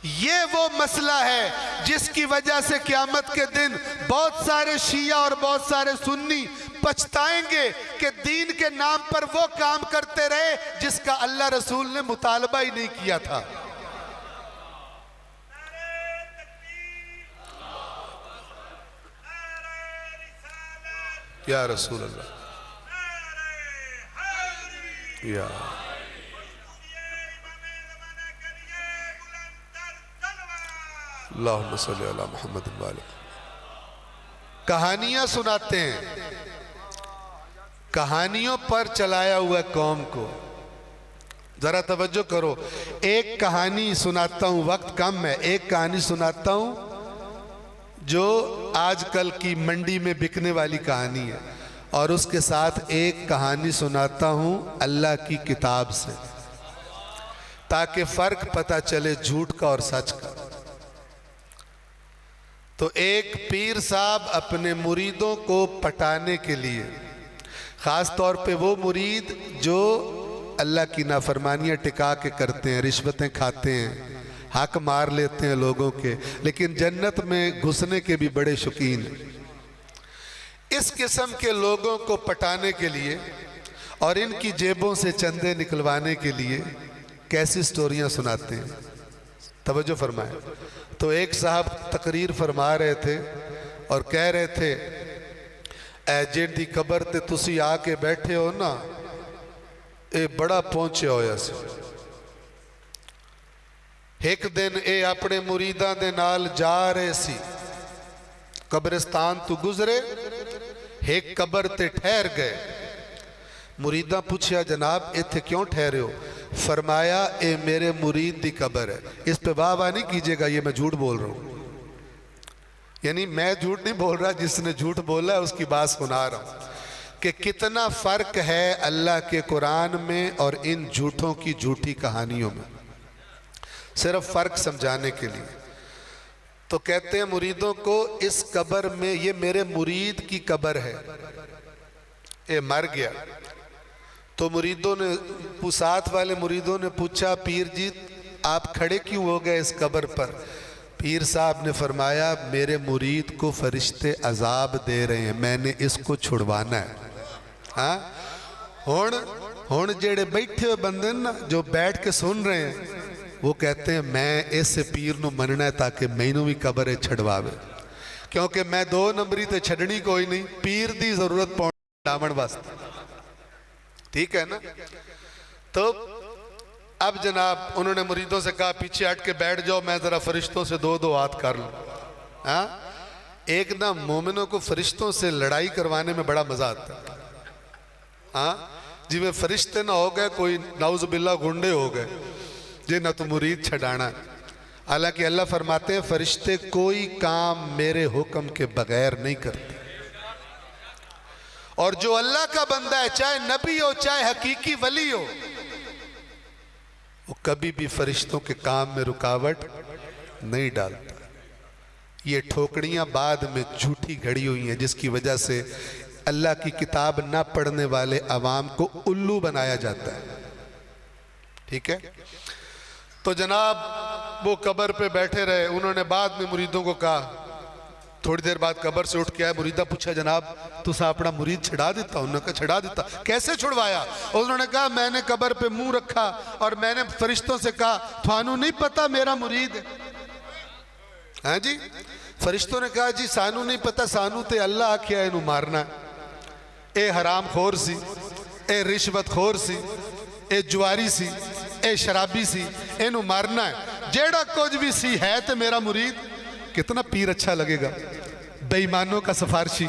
یہ وہ مسئلہ ہے جس کی وجہ سے قیامت کے دن بہت سارے شیعہ اور بہت سارے سنی پچھتائیں گے کہ دین کے نام پر وہ کام کرتے رہے جس کا اللہ رسول نے مطالبہ ہی نہیں کیا تھا۔ یا رسول اللہ، یا اللہم صلی علی محمد والے. کہانیاں سناتے ہیں، کہانیوں پر چلایا ہوا قوم کو. ذرا توجہ کرو، ایک کہانی سناتا ہوں، وقت کم ہے، ایک کہانی سناتا ہوں جو آج کل کی منڈی میں بکنے والی کہانی ہے، اور اس کے ساتھ ایک کہانی سناتا ہوں اللہ کی کتاب سے، تاکہ فرق پتہ چلے جھوٹ کا اور سچ کا. تو ایک پیر صاحب اپنے مریدوں کو پٹانے کے لیے، خاص طور پہ وہ مرید جو اللہ کی نافرمانیاں ٹکا کے کرتے ہیں، رشوتیں کھاتے ہیں، حق مار لیتے ہیں لوگوں کے، لیکن جنت میں گھسنے کے بھی بڑے شوقین ہیں، اس قسم کے لوگوں کو پٹانے کے لیے اور ان کی جیبوں سے چندے نکلوانے کے لیے کیسی سٹوریاں سناتے ہیں. توجہ فرمائیں. تو ایک صاحب تقریر فرما رہے تھے اور کہہ رہے تھے اے جن دی قبر تے تسی آ کے بیٹھے ہو نا، اے بڑا پہنچے ہویا سی. ایک دن اے اپنے مریداں دے نال جا رہے سی، قبرستان تو گزرے، ایک قبر تے ٹھہر گئے. مریداں پوچھیا جناب ایتھے کیوں ٹھہرے ہو؟ فرمایا اے میرے مرید دی قبر ہے. اس پہ واہ نہیں کیجئے گا، یہ میں جھوٹ بول رہا ہوں. یعنی میں جھوٹ نہیں بول رہا، جس نے جھوٹ بولا ہے اس کی بات سنا رہا ہوں کہ کتنا فرق ہے اللہ کے قرآن میں اور ان جھوٹوں کی جھوٹی کہانیوں میں. صرف فرق سمجھانے کے لیے. تو کہتے ہیں مریدوں کو اس قبر میں، یہ میرے مرید کی قبر ہے، اے مر گیا. تو مریدوں نے، ساتھ والے مریدوں نے پوچھا پیر جی آپ کھڑے کیوں ہو گئے اس قبر پر؟ پیر صاحب نے فرمایا میرے مرید کو فرشتے عذاب دے رہے ہیں، میں نے اس کو چھڑوانا ہے. ہاں ہون جیڑے بیٹھے ہوئے بندے نا جو بیٹھ کے سن رہے ہیں، وہ کہتے ہیں میں اس پیر نو مننا ہے تاکہ مینوں بھی قبر چھڑواوے، کیونکہ میں 2 نمبری تے چھڑنی کوئی نہیں، پیر دی ضرورت پاؤں لاون واسطے. ٹھیک ہے نا؟ تو اب جناب انہوں نے مریدوں سے کہا پیچھے ہٹ کے بیٹھ جاؤ، میں ذرا فرشتوں سے 2 ہاتھ کر لوں. ہاں ایک نا مومنوں کو فرشتوں سے لڑائی کروانے میں بڑا مزہ آتا ہے. ہاں جی میں فرشتے نہ ہو گئے، کوئی نعوذ باللہ گنڈے ہو گئے جی نہ تو مرید چھڑانا. حالانکہ اللہ فرماتے ہیں فرشتے کوئی کام میرے حکم کے بغیر نہیں کرتے، اور جو اللہ کا بندہ ہے چاہے نبی ہو چاہے حقیقی ولی ہو، وہ کبھی بھی فرشتوں کے کام میں رکاوٹ نہیں ڈالتا. یہ ٹھوکڑیاں بعد میں جھوٹی گھڑی ہوئی ہیں جس کی وجہ سے اللہ کی کتاب نہ پڑھنے والے عوام کو الو بنایا جاتا ہے. ٹھیک ہے؟ تو جناب وہ قبر پہ بیٹھے رہے. انہوں نے بعد میں مریدوں کو کہا، تھوڑی دیر بعد قبر سے اٹھ کے آئے، مریدہ پوچھا جناب تسا اپنا مرید چھڑا دیتا؟ انہوں نے کہا چھڑا دیتا. کیسے چھڑوایا؟ انہوں نے کہا میں نے قبر پہ منہ رکھا اور میں نے فرشتوں سے کہا تھانوں نہیں پتا میرا مرید ہے؟ ہاں جی فرشتوں نے کہا جی سانو نہیں پتا، سانو تے اللہ آکھیا انہوں مارنا ہے. اے حرام خور سی، اے رشوت خور سی، اے جواری سی، اے شرابی سی، انہوں مارنا ہے. جیڑا کچھ بھی سی ہے تے میرا مرید. کتنا پیر اچھا لگے گا، بے ایمانوں کا سفارشی،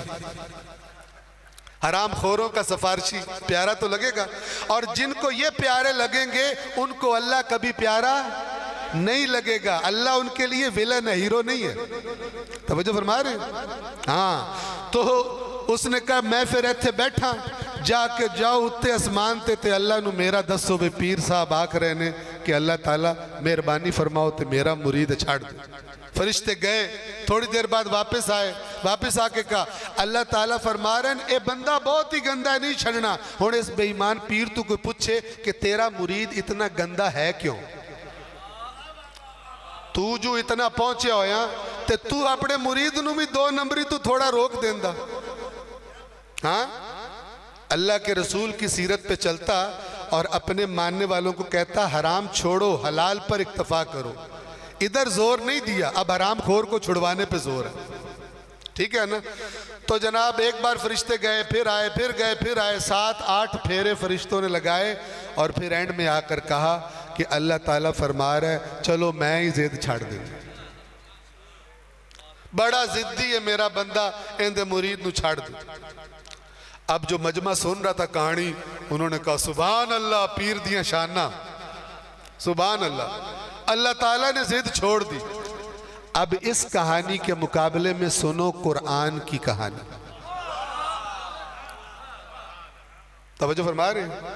حرام خوروں کا سفارشی، پیارا تو لگے گا. اور جن کو یہ پیارے لگیں گے ان کو اللہ کبھی پیارا نہیں لگے گا. اللہ ان کے لیے ویلن ہے، ہیرو نہیں ہے. توجہ فرما رہے ہیں؟ ہاں تو اس نے کہا میں پھر ایتھے بیٹھا، جا کے جاؤ اتے اسمان تے اللہ نو میرا دسو بے پیر صاحب آکھ رہے نے کہ اللہ تعالیٰ مہربانی فرماؤ تے میرا مرید چھاڑ دے. فرشتے گئے، تھوڑی دیر بعد واپس آئے، واپس آ کے کہا اللہ تعالیٰ فرما رہے ہیں اے بندہ بہت ہی گندہ ہے، نہیں چھڑنا. ہون اس بے ایمان پیر تو کوئی پوچھے کہ تیرا مرید اتنا گندہ ہے کیوں؟ تو جو اتنا پہنچے ہویا تے تو اپنے مرید نو بھی 2 نمبری تو تھوڑا روک دیندہ. ہاں اللہ کے رسول کی سیرت پہ چلتا اور اپنے ماننے والوں کو کہتا حرام چھوڑو، حلال پر اکتفا کرو. ادھر زور نہیں دیا، اب حرام خور کو چھڑوانے پہ زور ہے. ٹھیک ہے نا؟ تو جناب ایک بار فرشتے گئے، پھر آئے، پھر گئے، پھر آئے، 7-8 پھیرے فرشتوں نے لگائے، اور پھر اینڈ میں آ کر کہا کہ اللہ تعالیٰ فرما رہا ہے چلو میں ہی ضد چھاڑ دیں، بڑا ضدی ہے میرا بندہ، اندے مرید نو چھاڑ دیں۔ اب جو مجمع سن رہا تھا کہانی، انہوں نے کہا سبحان اللہ، پیر دیاں شانہ، سبحان اللہ، اللہ تعالیٰ نے ضد چھوڑ دی۔ اب اس کہانی کے مقابلے میں سنو قرآن کی کہانی، توجہ فرما رہے ہیں؟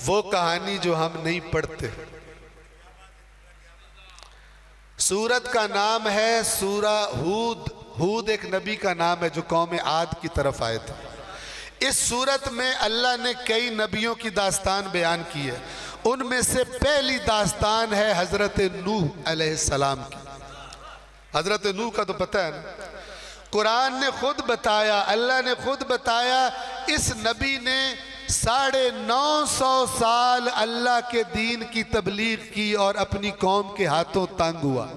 وہ کہانی جو ہم نہیں پڑھتے۔ سورت کا نام ہے سورہ ہود۔ ہود ایک نبی کا نام ہے جو قوم عاد کی طرف آئے تھے۔ اس سورت میں اللہ نے کئی نبیوں کی داستان بیان کی ہے، ان میں سے پہلی داستان ہے حضرت نوح علیہ السلام کی۔ حضرت نوح کا تو پتہ ہے نا، قرآن نے خود بتایا، اللہ نے خود بتایا، اس نبی نے 950 سال اللہ کے دین کی تبلیغ کی اور اپنی قوم کے ہاتھوں تنگ ہوا،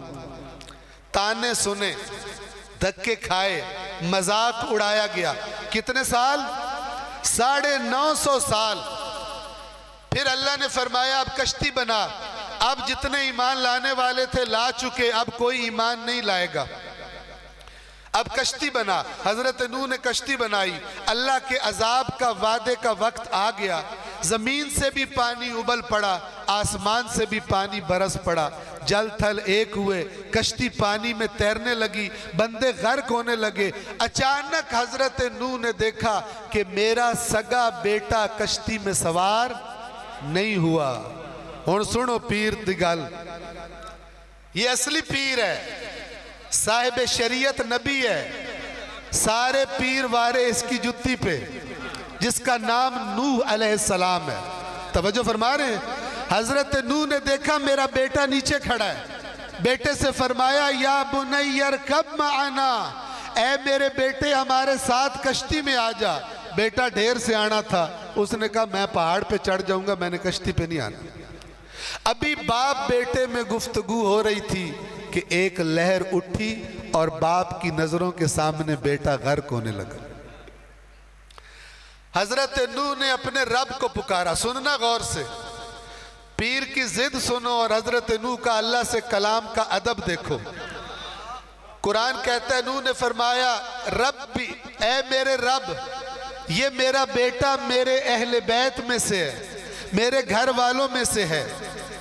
تانے سنے، دھکے کھائے، مذاق اڑایا گیا۔ کتنے سال؟ 950 سال۔ پھر اللہ نے فرمایا اب کشتی بنا، اب جتنے ایمان لانے والے تھے لا چکے، اب کوئی ایمان نہیں لائے گا، اب کشتی بنا۔ حضرت نوح نے کشتی بنائی، اللہ کے عذاب کا وعدے کا وقت آ گیا، زمین سے بھی پانی ابل پڑا، آسمان سے بھی پانی برس پڑا، جل تھل ایک ہوئے، کشتی پانی میں تیرنے لگی، بندے غرق ہونے لگے۔ اچانک حضرت نوح نے دیکھا کہ میرا سگا بیٹا کشتی میں سوار نہیں ہوا۔ ہن سنو پیر دی گل، یہ اصلی پیر ہے، صاحب شریعت نبی ہے، سارے پیر وارے اس کی جتی پہ، جس کا نام نوح علیہ السلام ہے۔ توجہ فرما رہے ہیں؟ حضرت نوح نے دیکھا میرا بیٹا نیچے کھڑا ہے، بیٹے سے فرمایا یا بنی ارکب معنا، اے میرے بیٹے ہمارے ساتھ کشتی میں آ جا۔ بیٹا ڈھیر سے آنا تھا، اس نے کہا میں پہاڑ پہ چڑھ جاؤں گا، میں نے کشتی پہ نہیں آنا۔ ابھی باپ بیٹے میں گفتگو ہو رہی تھی کہ ایک لہر اٹھی اور باپ کی نظروں کے سامنے بیٹا غرق ہونے لگا۔ حضرت نوح نے اپنے رب کو پکارا۔ سننا غور سے، پیر کی ضد سنو اور حضرت نوح کا اللہ سے کلام کا ادب دیکھو۔ قرآن کہتا ہے نوح نے فرمایا ربی، اے میرے رب، یہ میرا بیٹا میرے اہل بیت میں سے ہے، میرے گھر والوں میں سے ہے،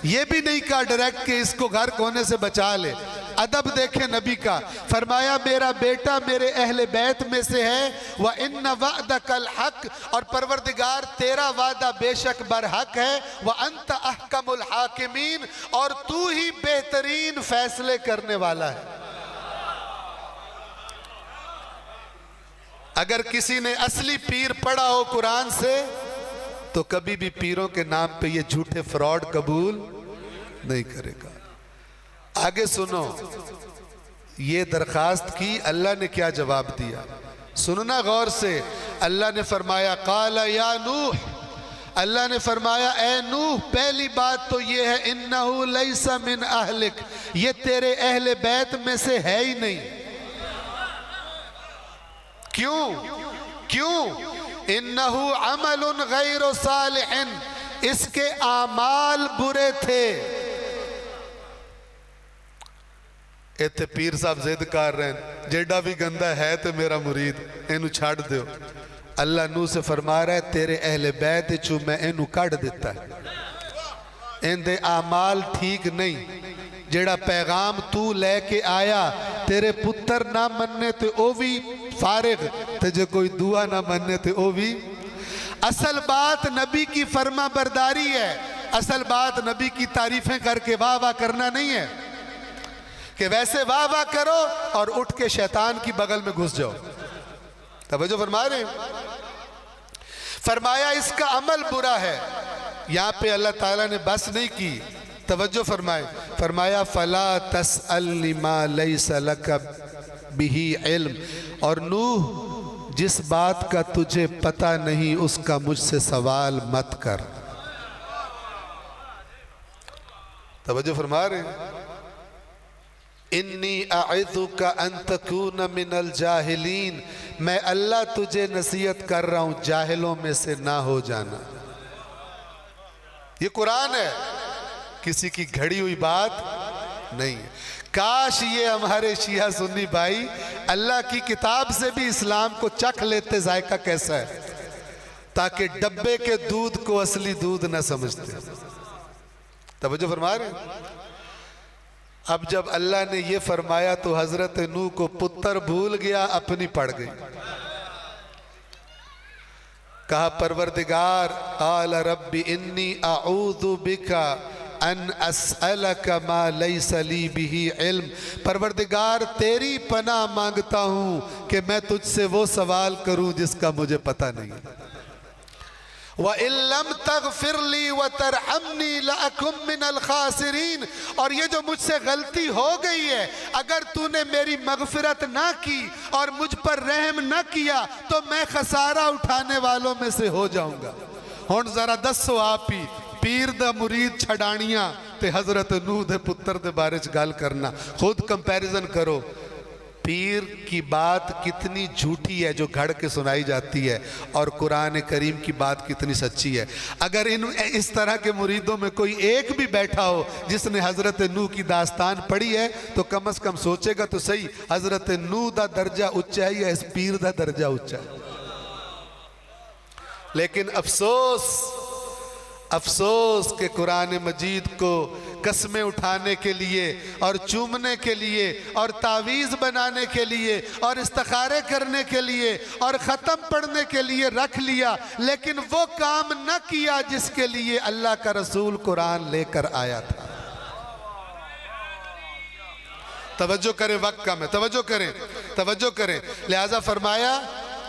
یہ بھی نہیں کہا ڈائریکٹ کہ اس کو غرق ہونے سے بچا لے۔ ادب دیکھیں نبی کا، فرمایا میرا بیٹا میرے اہل بیت میں سے ہے، وَإِنَّ وَعْدَكَ الْحَقِّ، اور پروردگار تیرا وعدہ بے شک برحق ہے، وَأَنْتَ أَحْكَمُ الْحَاكِمِينَ، اور تو ہی بہترین فیصلے کرنے والا ہے۔ اگر کسی نے اصلی پیر پڑھا ہو قرآن سے تو کبھی بھی پیروں کے نام پہ یہ جھوٹے فراڈ قبول نہیں کرے گا۔ آگے سنو، یہ درخواست کی، اللہ نے کیا جواب دیا، سننا غور سے۔ اللہ نے فرمایا قال یا نوح، اللہ نے فرمایا اے نوح، پہلی بات تو یہ ہے انہو لیس من اہلک، یہ تیرے اہل بیت میں سے ہے ہی نہیں۔ کیوں؟ انہو عمل غیر صالح، اس کے اعمال برے تھے۔ ایتھے پیر صاحب زد کر رہے ہیں جیڑا بھی گندہ ہے تو میرا مرید، اینو چھاڑ دیو۔ اللہ نوح سے فرما رہا ہے تیرے اہل بیت چو میں اینو کڑ دیتا ہے، ان دے اعمال ٹھیک نہیں۔ جیڑا پیغام تو لے کے آیا تیرے پتر نہ مننے تے او بھی فارغ، تجھے کوئی دعا نہ مننے تے او بھی۔ اصل بات نبی کی فرما برداری ہے، اصل بات نبی کی تعریفیں کر کے واہ واہ کرنا نہیں ہے کہ ویسے واہ واہ کرو اور اٹھ کے شیطان کی بغل میں گھس جاؤ۔ توجہ فرما رہے ہیں؟ فرمایا اس کا عمل برا ہے۔ یہاں پہ اللہ تعالیٰ نے بس نہیں کی، توجہ فرمائے، فرمایا فَلَا تَسْأَلْنِ مَا لَيْسَ لَكَ بِهِ عِلْم، اور نوح جس بات کا تجھے پتہ نہیں اس کا مجھ سے سوال مت کر۔ توجہ فرما رہے ہیں؟ انی اعظک ان تکون من الجاہلین، میں اللہ تجھے نصیحت کر رہا ہوں جاہلوں میں سے نہ ہو جانا۔ یہ قرآن ہے، کسی کی گھڑی ہوئی بات نہیں ہے۔ کاش یہ ہمارے شیعہ سنی بھائی اللہ کی کتاب سے بھی اسلام کو چکھ لیتے ذائقہ کیسا ہے، تاکہ ڈبے کے دودھ کو اصلی دودھ نہ سمجھتے۔ توجہ فرما رہے ہیں؟ اب جب اللہ نے یہ فرمایا تو حضرت نوح کو پتر بھول گیا، اپنی پڑ گئی۔ کہا پروردگار، قال رب انی اعوذ بک ان اسألک ما لیس لی بہ علم، پروردگار تیری پناہ مانگتا ہوں کہ میں تجھ سے وہ سوال کروں جس کا مجھے پتہ نہیں۔ وَإِن لَمْ تَغْفِرْ لِي وَتَرْحَمْنِي لَأَكُمْ مِنَ الْخَاسِرِينَ، اور یہ جو مجھ سے غلطی ہو گئی ہے، اگر تو نے میری مغفرت نہ کی اور مجھ پر رحم نہ کیا تو میں خسارہ اٹھانے والوں میں سے ہو جاؤں گا۔ ہون ذرا دسو آپ ہی پیر دا مرید چھڑانیاں تے حضرت نوح دے پتر دے بارے چ گل کرنا، خود کمپیریزن کرو۔ پیر کی بات کتنی جھوٹی ہے جو گھڑ کے سنائی جاتی ہے، اور قرآن کریم کی بات کتنی سچی ہے۔ اگر اس طرح کے مریدوں میں کوئی ایک بھی بیٹھا ہو جس نے حضرت نوح کی داستان پڑھی ہے تو کم از کم سوچے گا تو صحیح، حضرت نوح دا درجہ اونچا ہے یا اس پیر دا درجہ اونچا ہے۔ لیکن افسوس کہ قرآن مجید کو قسمیں اٹھانے کے لیے اور چومنے کے لیے اور تعویذ بنانے کے لیے اور استخارے کرنے کے لیے اور ختم پڑھنے کے لیے رکھ لیا، لیکن وہ کام نہ کیا جس کے لیے اللہ کا رسول قرآن لے کر آیا تھا۔ توجہ کریں، وقت کم ہے، توجہ کریں۔ لہذا فرمایا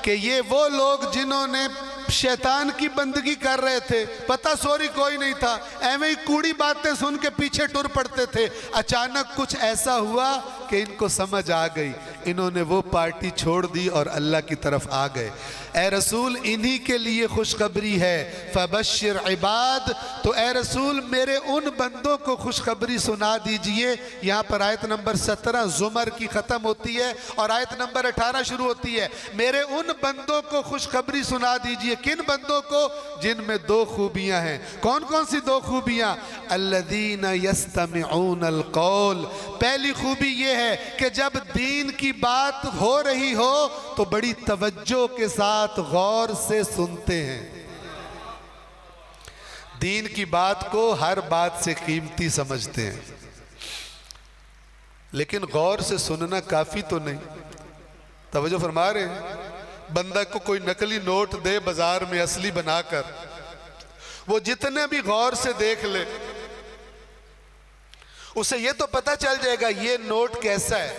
کہ یہ وہ لوگ جنہوں نے شیطان کی بندگی کر رہے تھے، پتہ سوری کوئی نہیں تھا، ایویں ہی کوڑی باتیں سن کے پیچھے ٹر پڑتے تھے، اچانک کچھ ایسا ہوا کہ ان کو سمجھ آ گئی، انہوں نے وہ پارٹی چھوڑ دی اور اللہ کی طرف آ گئے۔ اے رسول انہی کے لیے خوشخبری ہے، فبشر عباد، تو اے رسول میرے ان بندوں کو خوشخبری سنا دیجئے۔ یہاں پر آیت نمبر 17 زمر کی ختم ہوتی ہے اور آیت نمبر 18 شروع ہوتی ہے۔ میرے ان بندوں کو خوشخبری سنا دیجئے، کن بندوں کو؟ جن میں دو خوبیاں ہیں۔ کون کون سی دو خوبیاں؟ الذین یستمعون القول، پہلی خوبی یہ ہے کہ جب دین کی بات ہو رہی ہو تو بڑی توجہ کے ساتھ غور سے سنتے ہیں، دین کی بات کو ہر بات سے قیمتی سمجھتے ہیں، لیکن غور سے سننا کافی تو نہیں۔ توجہ فرما رہے ہیں؟ بندہ کو کوئی نقلی نوٹ دے بازار میں اصلی بنا کر، وہ جتنے بھی غور سے دیکھ لے اسے یہ تو پتہ چل جائے گا یہ نوٹ کیسا ہے،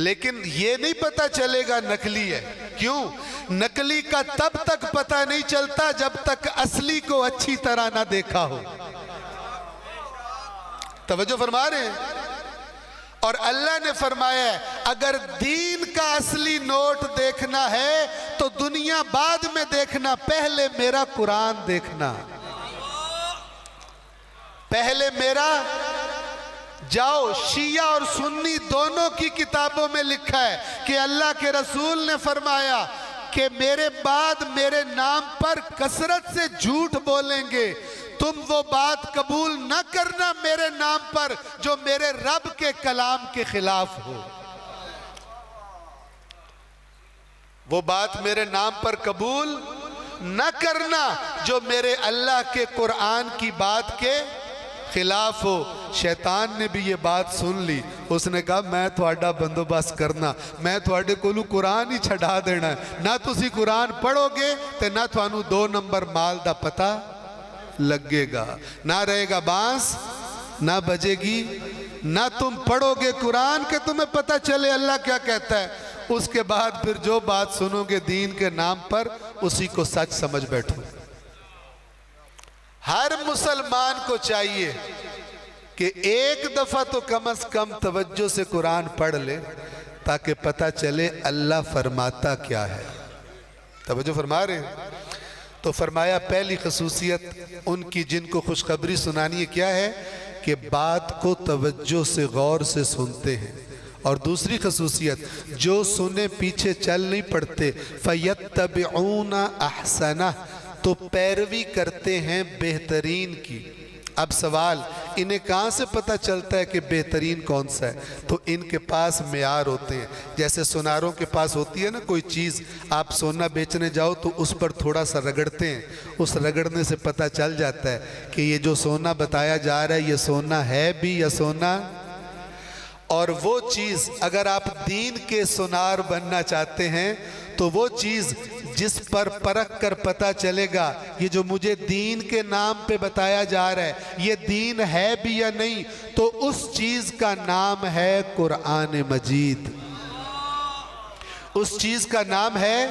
لیکن یہ نہیں پتہ چلے گا نقلی ہے۔ کیوں؟ نقلی کا تب تک پتہ نہیں چلتا جب تک اصلی کو اچھی طرح نہ دیکھا ہو۔ توجہ فرما رہے ہیں؟ اور اللہ نے فرمایا ہے اگر دین کا اصلی نوٹ دیکھنا ہے تو دنیا بعد میں دیکھنا، پہلے میرا قرآن دیکھنا، پہلے میرا۔ جاؤ شیعہ اور سنی دونوں کی کتابوں میں لکھا ہے کہ اللہ کے رسول نے فرمایا کہ میرے بعد میرے نام پر کثرت سے جھوٹ بولیں گے، تم وہ بات قبول نہ کرنا میرے نام پر جو میرے رب کے کلام کے خلاف ہو، وہ بات میرے نام پر قبول نہ کرنا جو میرے اللہ کے قرآن کی بات کے خلاف ہو۔ شیطان نے بھی یہ بات سن لی، اس نے کہا میں تھوڑا بندوبست کرنا، میں تھوڑے کولو قرآن ہی چھڑا دینا ہے، نہ تسی قرآن پڑھو گے تے نہ تھوانو 2 نمبر مال دا پتہ لگے گا، نہ رہے گا بانس نہ بجے گی، نہ تم پڑھو گے قرآن کہ تمہیں پتہ چلے اللہ کیا کہتا ہے، اس کے بعد پھر جو بات سنو گے دین کے نام پر اسی کو سچ سمجھ بیٹھو۔ ہر مسلمان کو چاہیے کہ ایک دفعہ تو کم از کم توجہ سے قرآن پڑھ لے تاکہ پتہ چلے اللہ فرماتا کیا ہے۔ توجہ فرما رہے ہیں؟ تو فرمایا پہلی خصوصیت ان کی جن کو خوشخبری سنانی ہے کیا ہے کہ بات کو توجہ سے غور سے سنتے ہیں، اور دوسری خصوصیت جو سنے پیچھے چل نہیں پڑتے، فَيَتَّبِعُونَ أَحْسَنَهُ، تو پیروی کرتے ہیں بہترین کی۔ اب سوال، انہیں کہاں سے پتہ چلتا ہے کہ بہترین کون سا ہے؟ تو ان کے پاس معیار ہوتے ہیں، جیسے سوناروں کے پاس ہوتی ہے نا کوئی چیز، آپ سونا بیچنے جاؤ تو اس پر تھوڑا سا رگڑتے ہیں، اس رگڑنے سے پتہ چل جاتا ہے کہ یہ جو سونا بتایا جا رہا ہے یہ سونا ہے بھی یا سونا۔ اور وہ چیز اگر آپ دین کے سونار بننا چاہتے ہیں تو وہ چیز جس پر پرکھ کر پتہ چلے گا یہ جو مجھے دین کے نام پہ بتایا جا رہا ہے یہ دین ہے بھی یا نہیں، تو اس چیز کا نام ہے قرآن مجید۔ اس چیز کا نام ہے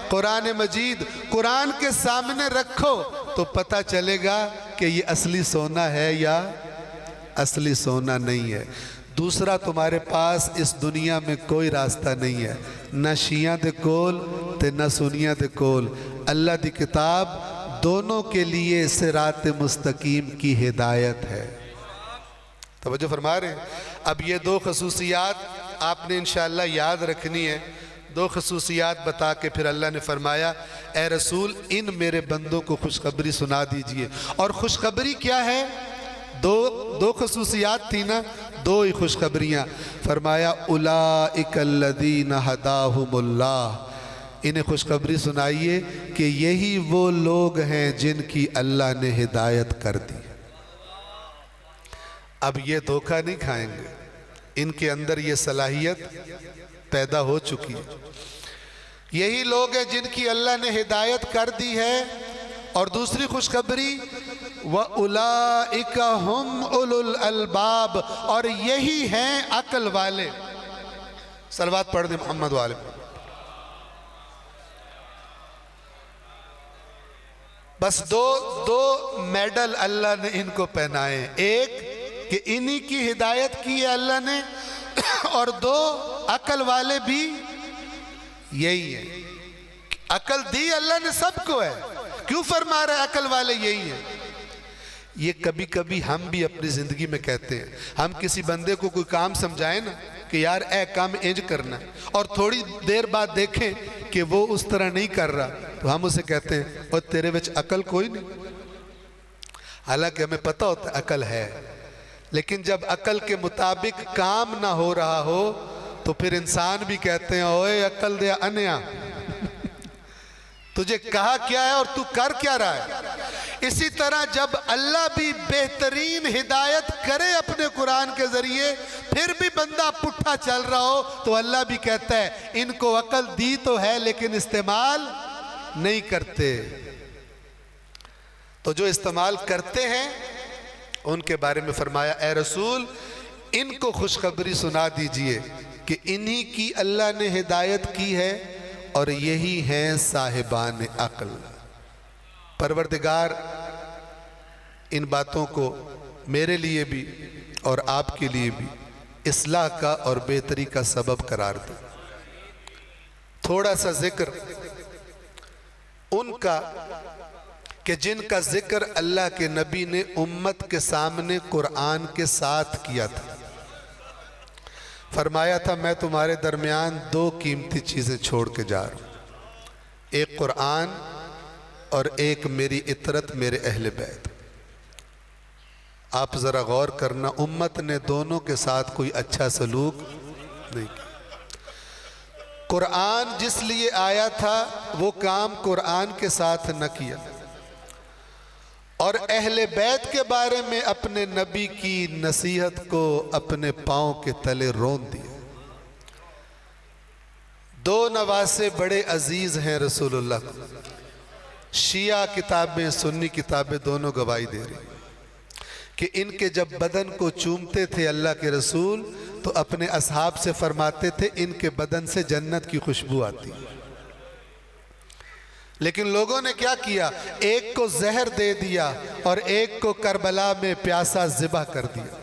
قرآن مجید۔ قرآن کے سامنے رکھو تو پتہ چلے گا کہ یہ اصلی سونا ہے یا اصلی سونا نہیں ہے۔ دوسرا، تمہارے پاس اس دنیا میں کوئی راستہ نہیں ہے، نہ شیعہ دے کول تے نہ سنیاں دے کول۔ اللہ دی کتاب دونوں کے لیے صراط مستقیم کی ہدایت ہے۔ توجہ فرما رہے ہیں؟ اب یہ دو خصوصیات آپ نے انشاءاللہ یاد رکھنی ہے۔ دو خصوصیات بتا کے پھر اللہ نے فرمایا اے رسول ان میرے بندوں کو خوشخبری سنا دیجئے۔ اور خوشخبری کیا ہے؟ دو خصوصیات تھی نا، دو ہی خوشخبریاں۔ فرمایا اولئک الذین ھداھم اللہ، انہیں خوشخبری سنائیے کہ یہی وہ لوگ ہیں جن کی اللہ نے ہدایت کر دی۔ اب یہ دھوکہ نہیں کھائیں گے، ان کے اندر یہ صلاحیت پیدا ہو چکی ہے۔ یہی لوگ ہیں جن کی اللہ نے ہدایت کر دی ہے۔ اور دوسری خوشخبری وَأُولَئِكَ هُمْ أُولُو الْأَلْبَابِ، اور یہی ہیں عقل والے۔ صلوات پڑھ دیں محمد والے۔ بس دو میڈل اللہ نے ان کو پہنائے، ایک کہ انہی کی ہدایت کی ہے اللہ نے، اور دو عقل والے بھی یہی ہیں۔ عقل دی اللہ نے سب کو ہے، کیوں فرما رہا ہے عقل والے یہی ہیں؟ یہ کبھی کبھی ہم بھی اپنی زندگی میں کہتے ہیں، ہم کسی بندے کو کوئی کام سمجھائیں نا کہ یار اے کام انج کرنا، اور تھوڑی دیر بعد دیکھیں کہ وہ اس طرح نہیں کر رہا تو ہم اسے کہتے ہیں اور تیرے وچ عقل کوئی نہیں۔ حالانکہ ہمیں پتہ ہوتا ہے عقل ہے، لیکن جب عقل کے مطابق کام نہ ہو رہا ہو تو پھر انسان بھی کہتے ہیں اوے عقل دیا انیا، تجھے کہا کیا ہے اور تو کر کیا رہا ہے؟ اسی طرح جب اللہ بھی بہترین ہدایت کرے اپنے قرآن کے ذریعے پھر بھی بندہ پٹھا چل رہا ہو تو اللہ بھی کہتا ہے ان کو عقل دی تو ہے لیکن استعمال نہیں کرتے۔ تو جو استعمال کرتے ہیں ان کے بارے میں فرمایا اے رسول ان کو خوشخبری سنا دیجئے کہ انہی کی اللہ نے ہدایت کی ہے اور یہی ہیں صاحبان عقل۔ پروردگار ان باتوں کو میرے لیے بھی اور آپ کے لیے بھی اصلاح کا اور بہتری کا سبب قرار دے۔ تھوڑا سا ذکر ان کا کہ جن کا ذکر اللہ کے نبی نے امت کے سامنے قرآن کے ساتھ کیا تھا۔ فرمایا تھا میں تمہارے درمیان دو قیمتی چیزیں چھوڑ کے جا رہا ہوں، ایک قرآن اور ایک میری اطرت میرے اہل بیت۔ آپ ذرا غور کرنا امت نے دونوں کے ساتھ کوئی اچھا سلوک نہیں کیا۔ قرآن جس لیے آیا تھا وہ کام قرآن کے ساتھ نہ کیا، اور اہل بیت کے بارے میں اپنے نبی کی نصیحت کو اپنے پاؤں کے تلے رون دیا۔ دو نواسے بڑے عزیز ہیں رسول اللہ کو، شیعہ کتابیں سنی کتابیں دونوں گواہی دے رہی کہ ان کے جب بدن کو چومتے تھے اللہ کے رسول تو اپنے اصحاب سے فرماتے تھے ان کے بدن سے جنت کی خوشبو آتی، لیکن لوگوں نے کیا کیا، ایک کو زہر دے دیا اور ایک کو کربلا میں پیاسا ذبح کر دیا۔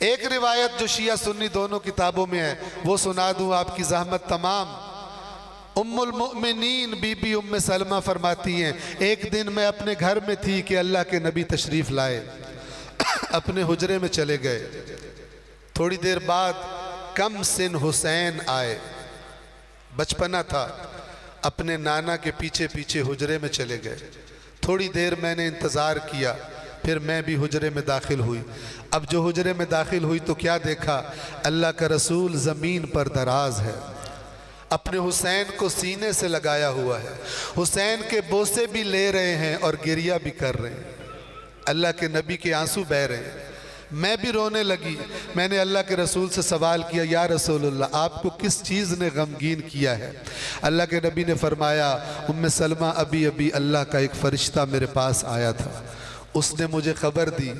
ایک روایت جو شیعہ سنی دونوں کتابوں میں ہے وہ سنا دوں آپ کی زحمت تمام۔ ام المؤمنین بی بی ام سلمہ فرماتی ہیں ایک دن میں اپنے گھر میں تھی کہ اللہ کے نبی تشریف لائے، اپنے حجرے میں چلے گئے۔ تھوڑی دیر بعد کم سن حسین آئے، بچپنا تھا، اپنے نانا کے پیچھے پیچھے حجرے میں چلے گئے۔ تھوڑی دیر میں نے انتظار کیا، پھر میں بھی حجرے میں داخل ہوئی۔ اب جو حجرے میں داخل ہوئی تو کیا دیکھا؟ اللہ کا رسول زمین پر دراز ہے، اپنے حسین کو سینے سے لگایا ہوا ہے، حسین کے بوسے بھی لے رہے ہیں اور گریہ بھی کر رہے ہیں، اللہ کے نبی کے آنسو بہہ رہے ہیں۔ میں بھی رونے لگی۔ میں نے اللہ کے رسول سے سوال کیا، یا رسول اللہ آپ کو کس چیز نے غمگین کیا ہے؟ اللہ کے نبی نے فرمایا، ام سلمہ ابھی اللہ کا ایک فرشتہ میرے پاس آیا تھا، اس نے مجھے خبر دی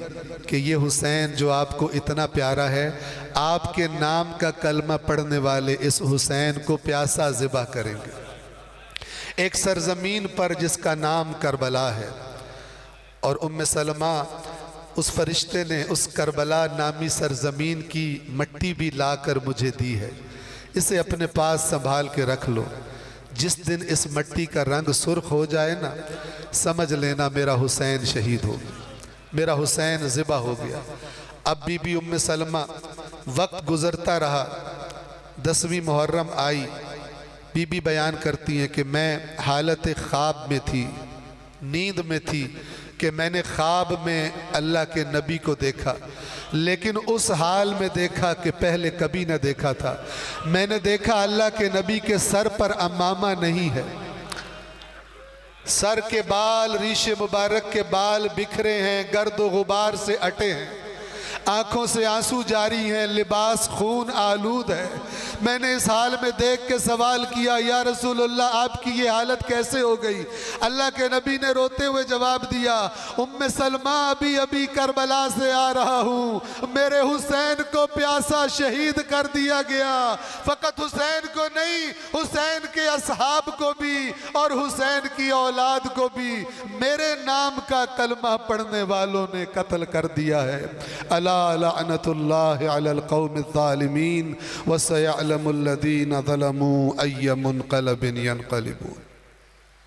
کہ یہ حسین جو آپ کو اتنا پیارا ہے، آپ کے نام کا کلمہ پڑھنے والے اس حسین کو پیاسا ذبح کریں گے ایک سرزمین پر جس کا نام کربلا ہے۔ اور ام سلمہ، اس فرشتے نے اس کربلا نامی سرزمین کی مٹی بھی لا کر مجھے دی ہے، اسے اپنے پاس سنبھال کے رکھ لو، جس دن اس مٹی کا رنگ سرخ ہو جائے نا، سمجھ لینا میرا حسین شہید ہو گیا، میرا حسین ذبح ہو گیا۔ اب بی بی ام سلمہ، وقت گزرتا رہا، 10ویں محرم آئی، بی بی بیان کرتی ہیں کہ میں حالت خواب میں تھی، نیند میں تھی، کہ میں نے خواب میں اللہ کے نبی کو دیکھا، لیکن اس حال میں دیکھا کہ پہلے کبھی نہ دیکھا تھا۔ میں نے دیکھا اللہ کے نبی کے سر پر امامہ نہیں ہے، سر کے بال، ریش مبارک کے بال بکھرے ہیں، گرد و غبار سے اٹے ہیں، آنکھوں سے آنسو جاری ہیں، لباس خون آلود ہے۔ میں نے اس حال میں دیکھ کے سوال کیا، یا رسول اللہ آپ کی یہ حالت کیسے ہو گئی؟ اللہ کے نبی نے روتے ہوئے جواب دیا، ام سلمہ ابھی کربلا سے آ رہا ہوں، میرے حسین کو پیاسا شہید کر دیا گیا، فقط حسین کو نہیں، حسین کے اصحاب کو بھی اور حسین کی اولاد کو بھی میرے نام کا کلمہ پڑھنے والوں نے قتل کر دیا ہے۔ الا لعنت اللہ علی القوم الظالمین وسیعلم الذین ظلموا ای منقلب ینقلبون۔